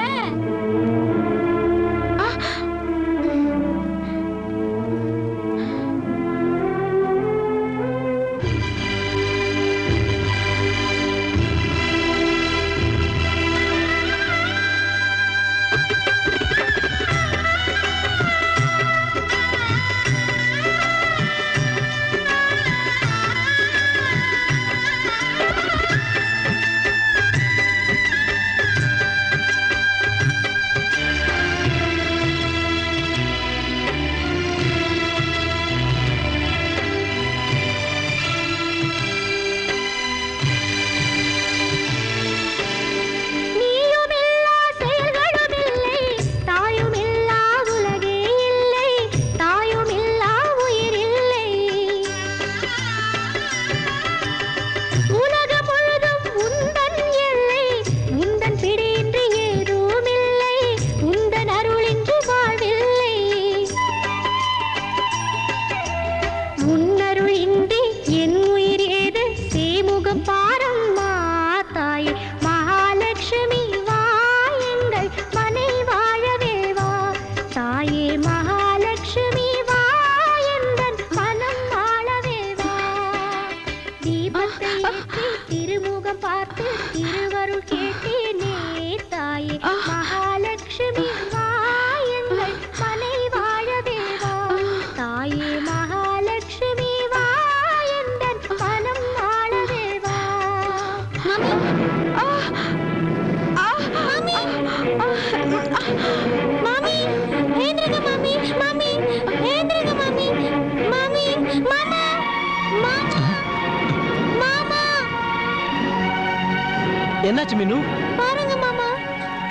என்னாச்சு மீனு? பாருங்க மாமா.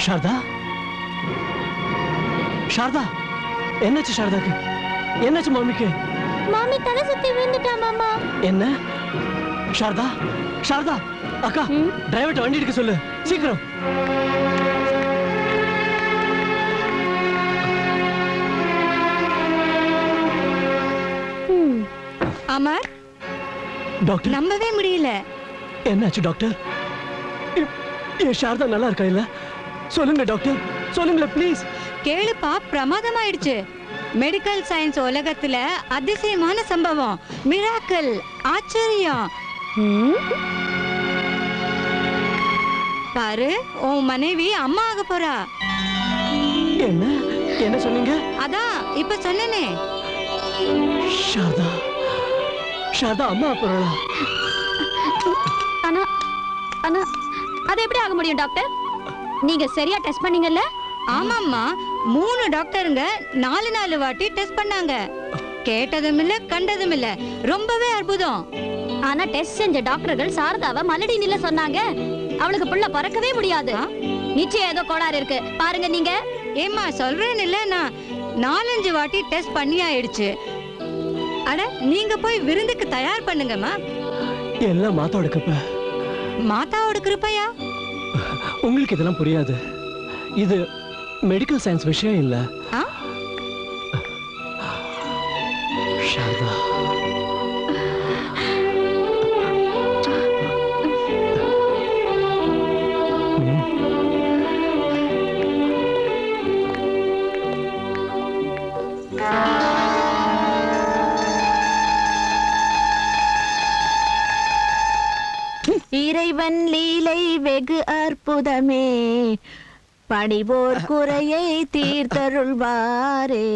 சாரதா, சாரதா, என்னாச்சு சாரதாக்கு? என்னாச்சு மாமிக்கு? மாமி தலை சுத்தி விழுந்துட்டா மாமா. என்ன? சாரதா, சாரதா, அக்கா, டிரைவர்ட்ட வண்டி எடுக்க சொல்லு சீக்கிரம். அமர், டாக்டர் நம்பவே முடியல. என்னாச்சு டாக்டர்? என் சாரதா நல்லா இருக்கா இல்ல? சொல்லுங்க டாக்டர், சொல்லுங்களேன் ப்ளீஸ். கேளுப்பா, பிரமாதமாயிடுச்சு. மெடிக்கல் சயின்ஸ் உலகத்துல அதிசயமான சம்பவம், மிராக்கல், ஆச்சரியம். பாரு, உன் மனைவி அம்மா ஆக போறா. என்ன என்ன சொன்னீங்க? அதான் இப்ப சொன்னேனே. சாரதா, சாரதா அம்மா போறா. ஆனா ஆனா அது எப்படி ஆக முடியும் டாக்டர்? நீங்க சரியா டெஸ்ட் பண்ணீங்கல்ல? ஆமாம்மா, 3 டாக்டருங்க 4 வாட்டி டெஸ்ட் பண்ணாங்க. கேட்டதும் இல்ல, கண்டதும் இல்ல. ரொம்பவே அற்புதம். ஆனா டெஸ்ட் செஞ்ச டாக்டர்கள் சாரதாவை மலடின்னு இல்ல சொன்னாங்க. அவளுக்கு புள்ள பறக்கவே முடியாது. நிச்சயம் ஏதோ கோளாறு இருக்கு பாருங்க நீங்க. ஏம்மா, சொல்றேன் இல்ல, நான் 4-5 வாட்டி டெஸ்ட் பண்ணி ஆயிடுச்சு. அட, நீங்க போய் விருந்துக்கு தயார் பண்ணுங்கம்மா. எல்லாம் மாத்தாவோட கிருப்பை. மாதாவோட கிருப்பையா? உங்களுக்கு இதெல்லாம் புரியாது. இது மெடிக்கல் சயின்ஸ் விஷயம் இல்ல. சாரதா, இறைவன் லீலை வெகு அற்புதமே, பணிவோர் குறையை தீர்த்தருள்வாரே.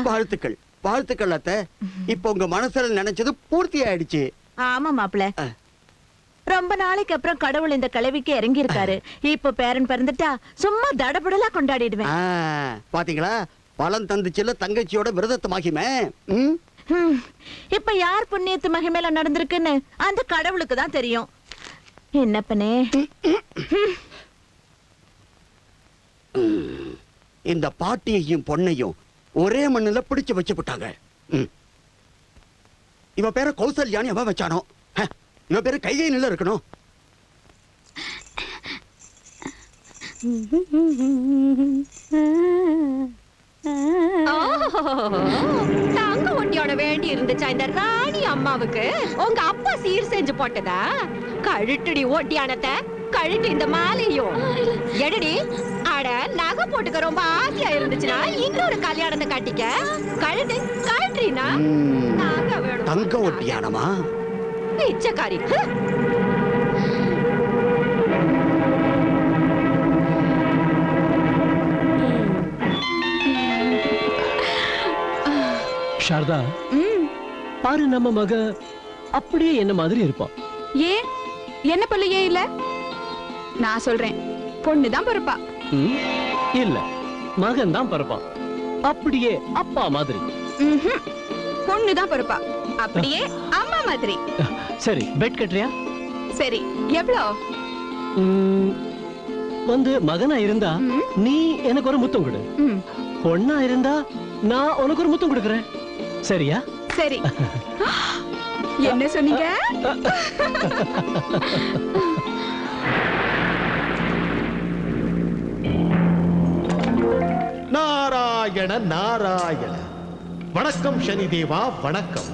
வாழ்த்துக்கள், வாழ்த்துக்கள் அத்தை. இப்ப உங்க மனசுல நினைச்சது பூர்த்தி ஆயிடுச்சு. ஆமா மாப்பிள்ள, ரொம்ப நாளைக்கு அப்புறம் கடவுள் இந்த கிழவிக்கு இறங்கி இருக்காரு. இப்ப பேரன் பிறந்துட்டா சும்மா தடபுடலா கொண்டாடிடுவேன். பாத்தீங்களா, பலன் தந்துச்சுல தங்கச்சியோட விரதத்து மகிமை. இப்ப யார் புண்ணியத்து மகிமையில நடந்திருக்குன்னு அந்த கடவுளுக்கு தான் தெரியும். என்னப்பனே, இந்த பாட்டியையும் பொண்ணையும் ஒரே மண்ணுல பிடிச்சு வச்சு விட்டாங்க. இவ பேர கௌசல்யான்னு எவன் வச்சானோ? இவ பேரு கைகையில இருக்கணும். தங்க ஒட்டியோட வேண்டி இருந்துச்சா இந்த ராணி அம்மாவுக்கு? உங்க அப்பா சீர் செஞ்சு போட்டதா? கழுட்டுடி ஒட்டியானத்தை, கழுட்டு இந்த மாலையும் எடுடி. அட நகை போட்டுக்க ரொம்ப ஆசையா இருந்துச்சுன்னா இன்னொரு கல்யாணத்தை கட்டிக்க. கழுட்டு கழட்டுறீனா? தங்க ஒட்டியானமா? பிச்சைக்காரி. சாரதா, பாரு நம்ம மக அப்படியே என்ன மாதிரி இருப்பான். ஏன் என்ன பொண்ணு ஏன் இல்ல? நான் சொல்றேன், பொண்ணுதான் பிறப்பா. இல்ல, மகன் தான் பிறப்பான். அப்படியே அப்பா மாதிரி. பொண்ணுதான் பிறப்பா, அப்படியே அம்மா மாதிரி. சரி, பெட் கட்டுறியா? சரி, எவ்வளோ? வந்து மகனா இருந்தா நீ எனக்கு ஒரு முத்தம் கொடு, பொண்ணா இருந்தா நான் உனக்கு ஒரு முத்தம் கொடுக்கறேன். சரியா? சரி. என்ன சொன்னீங்க? நாராயண நாராயண. வணக்கம் சனிதேவா, வணக்கம்.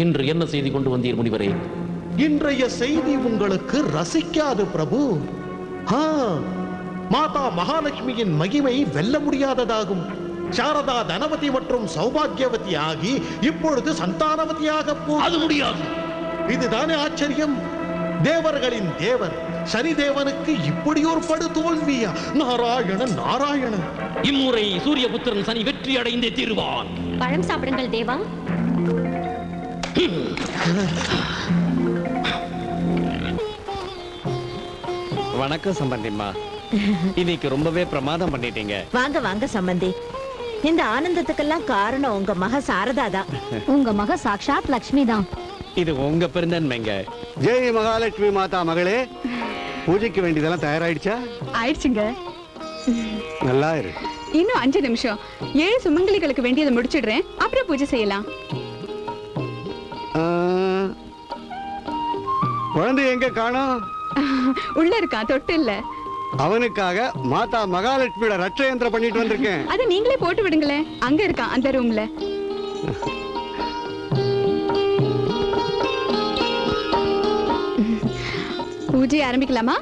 இன்று என்ன செய்தி கொண்டு வந்தீர் முனிவரே? இன்றைய செய்தி உங்களுக்கு ரசிக்காது பிரபு. மாதா மகாலட்சுமியின் மகிமை வெல்ல முடியாததாகும். சாரதா தனவதி மற்றும் சௌபாகியவதி ஆகி இப்பொழுது சந்தானவதியாக அது முடியாது. இதுதானே ஆச்சரியம்? தேவர்களின் தேவர் சனிதேவனுக்கு இப்படி ஒரு படு தோல்வியா? நாராயணன் நாராயணன். இம்முறை சூரியபுத்திரன் சனி வெற்றி அடைந்தே தீருவான். பழம் சாப்பிடுங்கள் தேவா. வணக்கம் சம்பந்திம்மா. இன்னைக்கு ரொம்பவே பிரமாதம் பண்ணிட்டீங்க. வாங்க வாங்க சம்பந்தி. இந்த ஆனந்தத்துக்கெல்லாம் காரணம் உங்க மக சாரதா தான். உங்க மக சாக்ஷாத் லக்ஷ்மி தான். இது உங்க பெருந்தன்மைங்க. ஜெய் மகாலட்சுமி மாதா மகளே, பூஜைக்கு வேண்டியதெல்லாம் தயாராயிடுச்சா? ஆயிடுச்சுங்க. நல்லா இரு. இன்னும் 5 நிமிஷம். 7 சுமங்கலிகளுக்கு வேண்டியதை முடிச்சிடுறேன், அப்புறம் பூஜை செய்யலாம். குழந்தை எங்க காணோம்? உள்ள இருக்கான், தொட்டு இல்ல. அவனுக்காக மாதா மகாலட்சுமியோட ரட்சயந்திரம் பண்ணிட்டு வந்திருக்கேன். அதை நீங்களே போட்டு விடுங்களேன். அங்க இருக்கான், அந்த ரூம்ல. பூஜை ஆரம்பிக்கலாமா?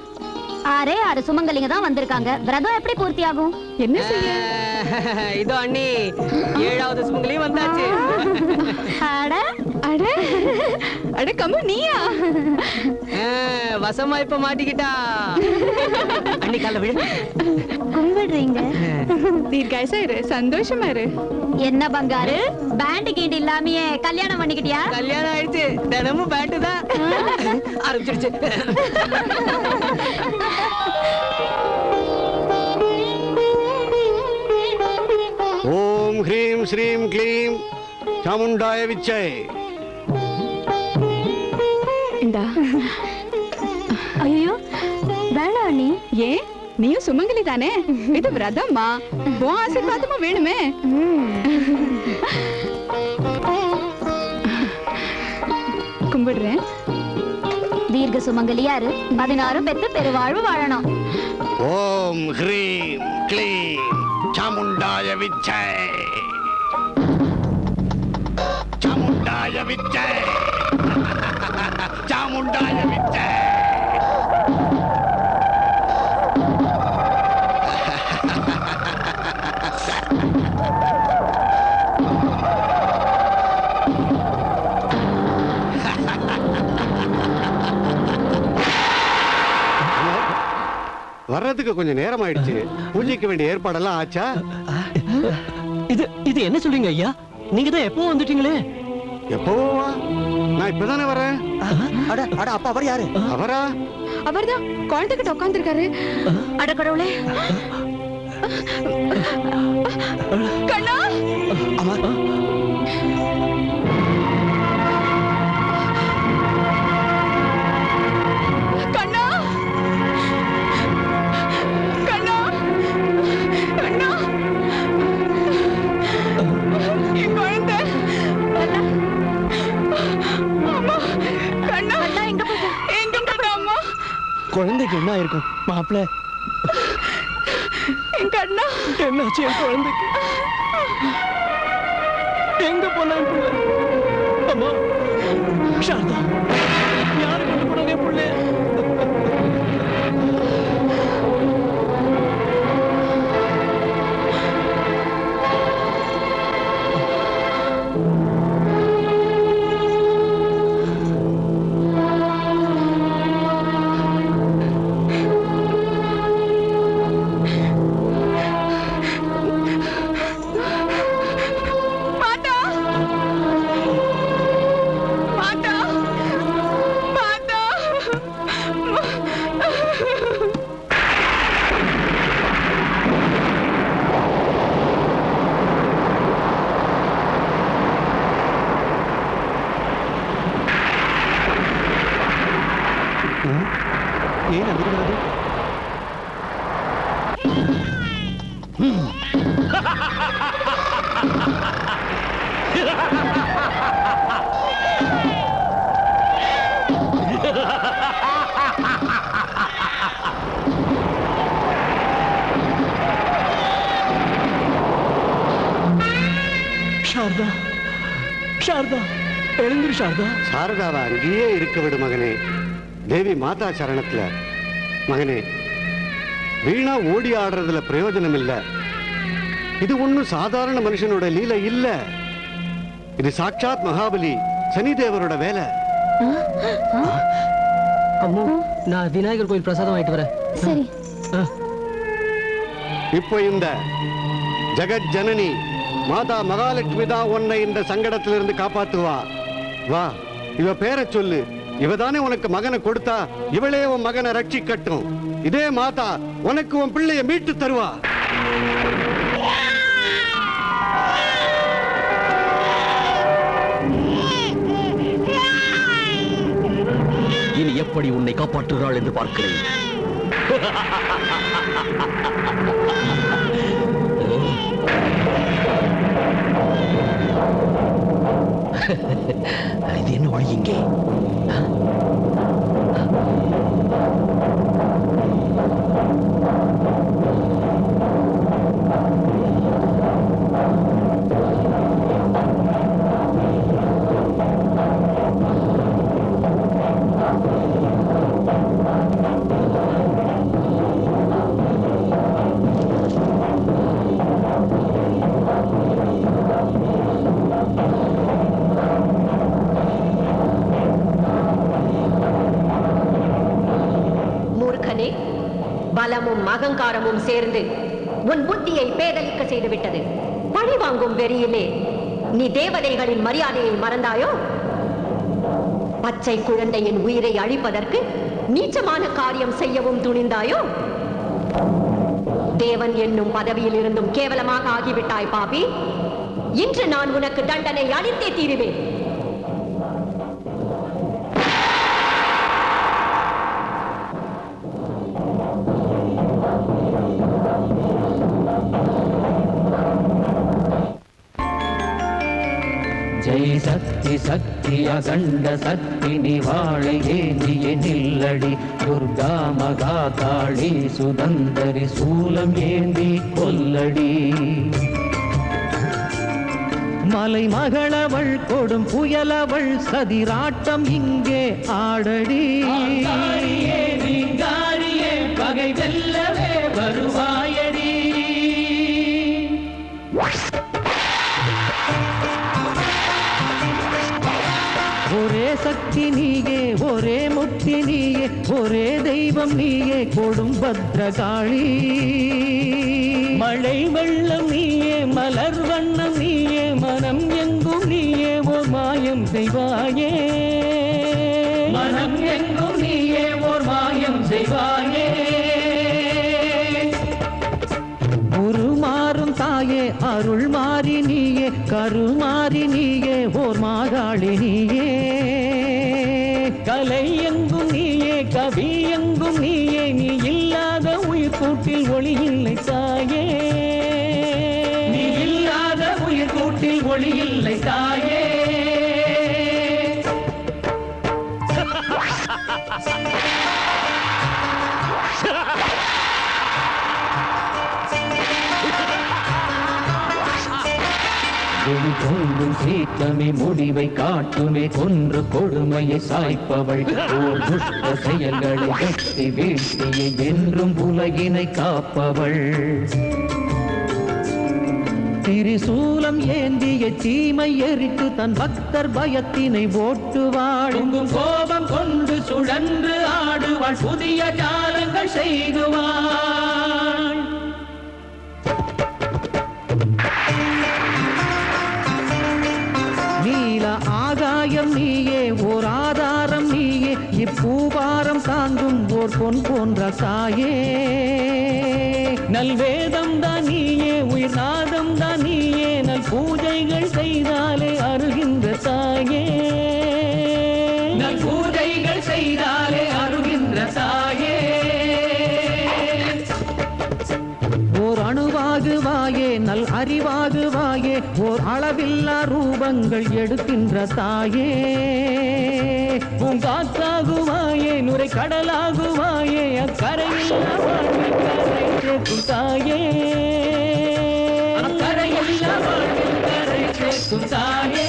6 சுமங்கலிங்க தான் வந்திருக்காங்க. விரதம் எப்படி பூர்த்தி ஆகும்? என்ன செய்ய? இதோ அண்ணி, 7வது சுமங்கலி வந்தாச்சு. அட அட அட கம்மு, நீயா? வசமா இப்ப மாட்டிக்கிட்டா. அண்ணி கால விடு. கும்பிடுறீங்க. தீர்க்காயசா இரு, சந்தோஷமா இரு. என்ன பங்காரு, பேண்ட் கீண்ட் இல்லாமயே கல்யாணம் பண்ணிக்கிட்டியா? கல்யாணம் ஆயிடுச்சு, தினமும் பேண்ட் தான். ஆரம்பிச்சிருச்சு. ஓம் ஹ்ரீம் ஸ்ரீம் க்ளீம் சாமுண்டாய விச்சை. இந்தா. ஐயோ வேணாம் அண்ணி. ஏன்? நீயும் சுமங்கலி தானே, இது விரதம்மா. உன் ஆசீர்வாதமும் வேணுமே. கும்பிடுறேன். தீர்க்க சுமங்கலியாரு 16 பெத்து பெருவாழ்வு வாழணும். ஓம் ஹ்ரீம் க்ளீம் சாமுண்டாய விச்சை. சாமுண்டாய விச்சை. சாமுண்டாய விச்சை. வர்றதுக்கு கொஞ்சம் நேரம் ஆயிடுச்சு. பூஜைக்கு வேண்டிய ஏற்பாடெல்லாம் ஆச்சா? இது என்ன சொல்றீங்க ஐயா? நீங்க தான் எப்போ வந்துட்டீங்களே. எப்போவா? நான் இப்பதானே வரேன். அட அட அப்பா, அவர் யாரு? அவரா? அவர்தான் குழந்தைகிட்ட உட்கார்ந்துருக்காரு. அட கடவுளே. கண்ணா, கண்ணா, கண்ணா, கண்ணா. தான் இருக்கும். மாப்பிள்ள எங்க அண்ணா என்னாச்சு என் குழந்தைக்கு? எங்க போனா என் பிள்ளை? அம்மா சாரதா, யாரு கொண்டு போனாங்க என் பிள்ளை? ஏன் அதிர்கிறது? சாரதா, சாரதா, எழுந்திரு சாரதா. சாரதாவை அங்கேயே இருக்க விடு மகனே. தேவி மாதா சரணத்துல. மகனே, வீணா ஓடி ஆடுறதுல பிரயோஜனம் இல்ல. இது ஒண்ணும் சாதாரண மனுஷனோட லீலை இல்ல. இது சாட்சாத் மகாபலி சனிதேவரோட வேலை. அம்மு, நான் விநாயகர் கோயில் பிரசாதம் வாங்கிட்டு வரேன். சரி. இப்போ இந்த ஜெகத் ஜனனி மாதா மகாலட்சுமி தான் உன்னை இந்த சங்கடத்திலிருந்து காப்பாத்துவா. வா, இவ பேரை சொல்லு. இவதானே உனக்கு மகனை கொடுத்தா, இவளே உன் மகனை ரட்சிக்கட்டும். இதே மாதா உனக்கு உன் பிள்ளைய மீட்டு தருவா. இனி எப்படி உன்னை காப்பாற்றுகிறாள் என்று பார்க்கிறேன். இது என்ன வழி இங்கே? பலமும் அகங்காரமும் சேர்ந்து உன் புத்தியை பேதலிக்க செய்துவிட்டது. பழி வாங்கும் வெறியிலே நீ தேவதைகளின் மரியாதையை மறந்தாயோ? பச்சை குழந்தையின் உயிரை அழிப்பதற்கு நீச்சமான காரியம் செய்யவும் துணிந்தாயோ? தேவன் என்னும் பதவியில் இருந்தும் கேவலமாக ஆகிவிட்டாய் பாபி. இன்று நான் உனக்கு தண்டனை அளித்தே தீருவேன். ஜெய் சக்தி சக்தி அகண்ட சக்தி நிவாழை ஏந்திய நில்லடி துர்கா மகா காளி சுதந்தரி சூலம் ஏந்தி கொல்லடி. மலை மகளவள் கொடும் புயலவள் சதிராட்டம் இங்கே ஆடடி. பகை வெல்லவே வருவாயடி. ஒரே சக்தி நீயே, ஒரே முக்தி நீயே, ஒரே தெய்வம் நீயே, கொடும் பத்ரகாளி. மழை வெள்ளம் நீயே, மலர் வண்ணம் நீயே, மனம் எங்கும் நீயே, ஓர் மாயம் செய்வாயே. மனம் எங்கும் நீயே, ஓர் மாயம் செய்வாயே. உருமாறும் தாயே, அருள் மாறி நீயே, கருமாறி நீயே, ஓர் மாகாளி நீயே. கலை எங்கும் நீயே, கவி எங்கும் நீயே, நீ இல்லாத உயிர் கூட்டில் ஒளி இல்லை தாயே. நீ இல்லாத உயிர் கூட்டில் ஒளி இல்லை தாயே. கொங்கும் சீற்றமே முடிவை காட்டுமே கொன்று கொடுமையை சாய்ப்பவள் ஓர் துஷ்ட செயல்களை வெட்டி வீழ்த்தியை என்றும் உலகினை காப்பவள் திரிசூலம் ஏந்திய தீமை எரித்து தன் பக்தர் பயத்தினை ஓட்டுவாள் கோபம் கொண்டு சுழன்று ஆடுவாள் புதிய ஜாலங்கள் செய்குவாள் நீல ஆகாயம் நீயே ஓர் ஆதாரம் நீயே இப்பூபாரம் தாங்கும் ஓர் பொன் போன்ற தாயே நல்வேதம் தான் நீயே உயிர் நாதம் தான் நீயே நல் பூஜைகள் செய்தாலே அருகின்ற தாயே நல் பூஜைகள் செய்தாலே அருகின்ற தாயே ஓர் அணுவாகுவாயே நல் அறிவாகுவாயே ஓர் அளவில்லா ரூபங்கள் எடுக்கின்ற தாயே பூங்காற்றாகுவாயே நுரை கடலாகுவாயே அக்கரையில்லா வாழ்வில் கரை சேர்க்கும் தாயே அக்கரையில்லா வாழ்வில் கரை சேர்க்கும் தாயே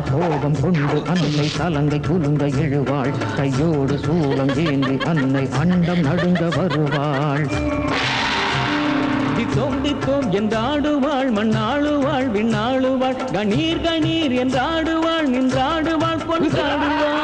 கோபம் கொண்டு அன்னை தலங்கை குலுங்க எழுவாள் கையோடு சூலம் ஏந்தி அன்னை அண்டம் நடுங்க வருவாள் தித்தோம் தித்தோம் என்றாடுவாள் மண்ணாளுவாள் விண்ணாளுவாள் கணீர் கணீர் என்றாடுவாள் நின்றாடுவாள் கொண்டாடுவாள்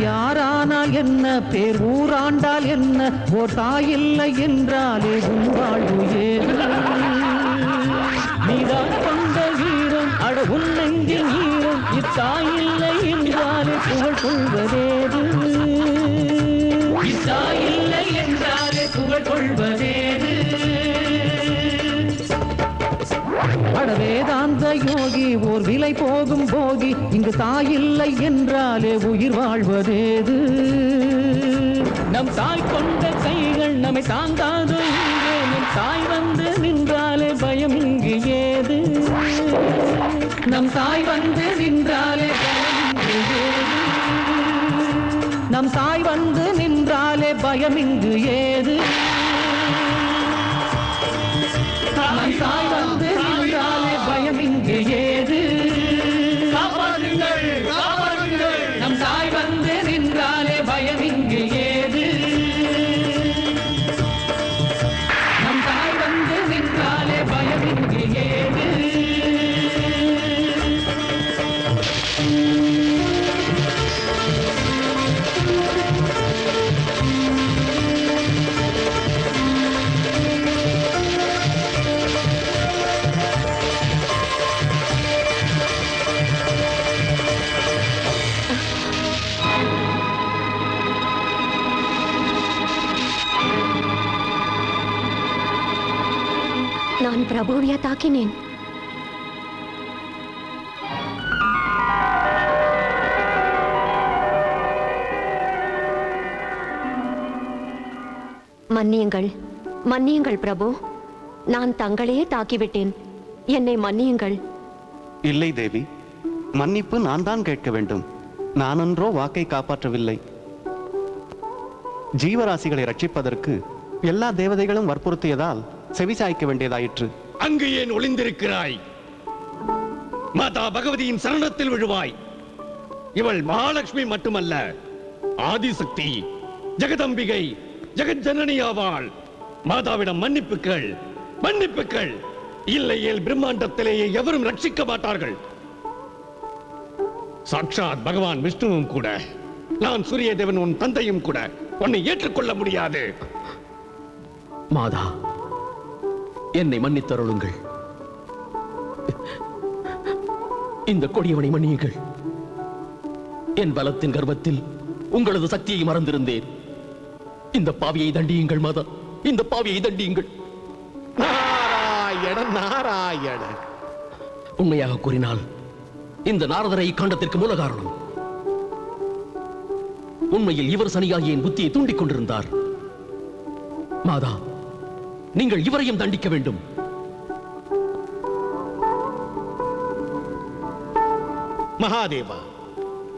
யாரானால் என்ன பேர் ஊராண்டால் என்ன ஓர் தாயில்லை என்றாலே உன் வாழ்வு ஏது நீதான் கொண்ட வீரம் அட உன் நெஞ்சின் ஈரம் இத்தாயில்லை என்றாலே புகழ் கொள்வதேது இத்தாயில்லை என்றாலே புகழ் கொள்வதேது வேதாந்த யோகி ஓர் விலை போகும் போகி இங்கு தாயில்லை என்றாலே உயிர் வாழ்வதேது நம் தாய் கொண்ட கைகள் நம்மை தாங்காது இங்கே நம் தாய் வந்து நின்றாலே பயம் இங்கு ஏது நம் தாய் வந்து நின்றாலே பயம் இங்கு ஏது நம் தாய் வந்து நின்றாலே பயம் இங்கு ஏது நம் தாய் வந்து நின்றாலே பயம் இங்கு ஏது காப்பாற்றுங்கள் காப்பாற்றுங்கள் நம் தாய் வந்து நின்றாலே பயம் இங்கு ஏது நம் தாய் வந்து நின்றாலே பயம் இங்கு ஏது நான் பிரபுவியா தாக்கினேன். மன்னியுங்கள் மன்னியுங்கள் பிரபு, நான் தங்களையே தாக்கிவிட்டேன், என்னை மன்னியுங்கள். இல்லை தேவி, மன்னிப்பு நான் தான் கேட்க வேண்டும். நானொன்றோ வாக்கை காப்பாற்றவில்லை. ஜீவராசிகளை ரட்சிப்பதற்கு எல்லா தேவதைகளும் வற்புறுத்தியதால் செவிசாய்க்க வேண்டியதாயிற்று. அங்கு ஏன் ஒளிந்திருக்கிறாய்? மாதா பகவதியின் சரணத்தில் விழுவாய். இவள் மகாலட்சுமி மட்டுமல்ல, ஆதிசக்தி, ஜெகதம்பிகை, ஜெகஜனனி ஆவாள். மாதாவிடம் மன்னிப்புக்கள், மன்னிப்புக்கள். இல்லையேல் பிரம்மாண்டத்திலேயே எவரும் ரட்சிக்க மாட்டார்கள். சாட்சாத் பகவான் விஷ்ணுவும் கூட, நான் சூரிய தேவன் உன் தந்தையும் கூட உன்னை ஏற்றுக்கொள்ள முடியாது. மாதா, என்னை மன்னித்தருளுங்கள். இந்த கொடியவனை மன்னியுங்கள். என் பலத்தின் கர்வத்தில் உங்களது சக்தியை மறந்திருந்தேன். இந்த பாவியை தண்டியுங்கள் மாதா, இந்த பாவியை தண்டியுங்கள். நாராயண நாராயண. உண்மையாக கூறினால் இந்த நாரதரை இக்காண்டத்திற்கு மூல காரணம். உண்மையில் இவர் சனியாகிய என் புத்தியை தூண்டிக் கொண்டிருந்தார். மாதா, நீங்கள் இவரையும் தண்டிக்க வேண்டும். மகாதேவா,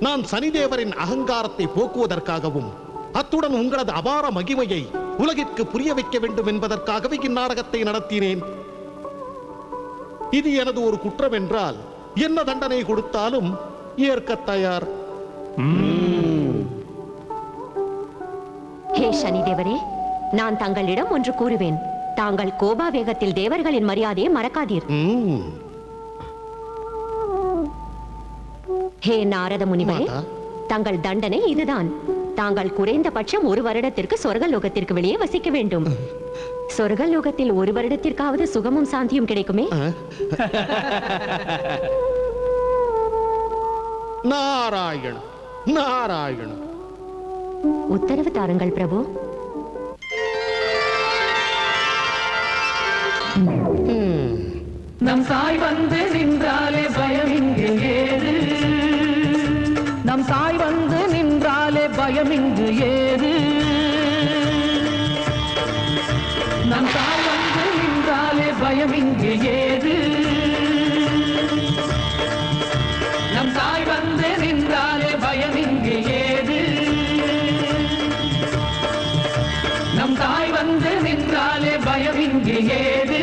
நான் சனிதேவரின் அகங்காரத்தை போக்குவதற்காகவும் அத்துடன் உங்களது அபார மகிமையை உலகிற்கு புரிய வைக்க வேண்டும் என்பதற்காகவே இந்நாடகத்தை நடத்தினேன். இது எனது ஒரு குற்றம் என்றால் என்ன தண்டனை கொடுத்தாலும் ஏற்க தயார். ஹே சனிதேவரே, நான் தங்களிடம் ஒன்று கூறுவேன். தாங்கள் கோபாவேகத்தில் தேவர்களின் மரியாதையை மறக்காதீர். ஹே நாரத முனிவரே, தங்கள் தண்டனை இதுதான். தாங்கள் குறைந்தபட்சம் 1 வருடத்திற்கு சொர்க்கலோகத்திற்கு வெளியே வசிக்க வேண்டும். சொர்க்கலோகத்தில் 1 வருடத்திற்காவது சுகமும் சாந்தியும் கிடைக்குமே. நாராயண நாராயண. உத்தரவு தாருங்கள் பிரபு. நம் தாய் வந்து நின்றாலே பயம் இங்கு ஏது. நம் தாய் வந்து நின்றாலே பயம் இங்கு ஏது. நம் தாய் வந்து நின்றாலே பயம் இங்கு ஏது. நம் தாய் வந்து நின்றாலே பயம் இங்கு ஏது. நம் தாய் வந்து நின்றாலே பயம் இங்கு ஏது.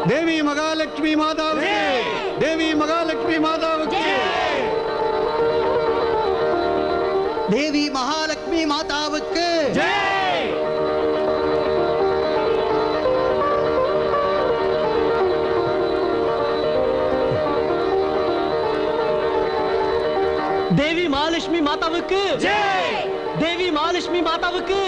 தேவி மகாலட்சுமி மாதாவுக்கு, தேவி மகாலட்சுமி மாதாவுக்கு, தேவி மகாலட்சுமி மாதாவுக்கு. தேவி மகாலட்சுமி மாதாவுக்கு, தேவி மகாலட்சுமி மாதாவுக்கு.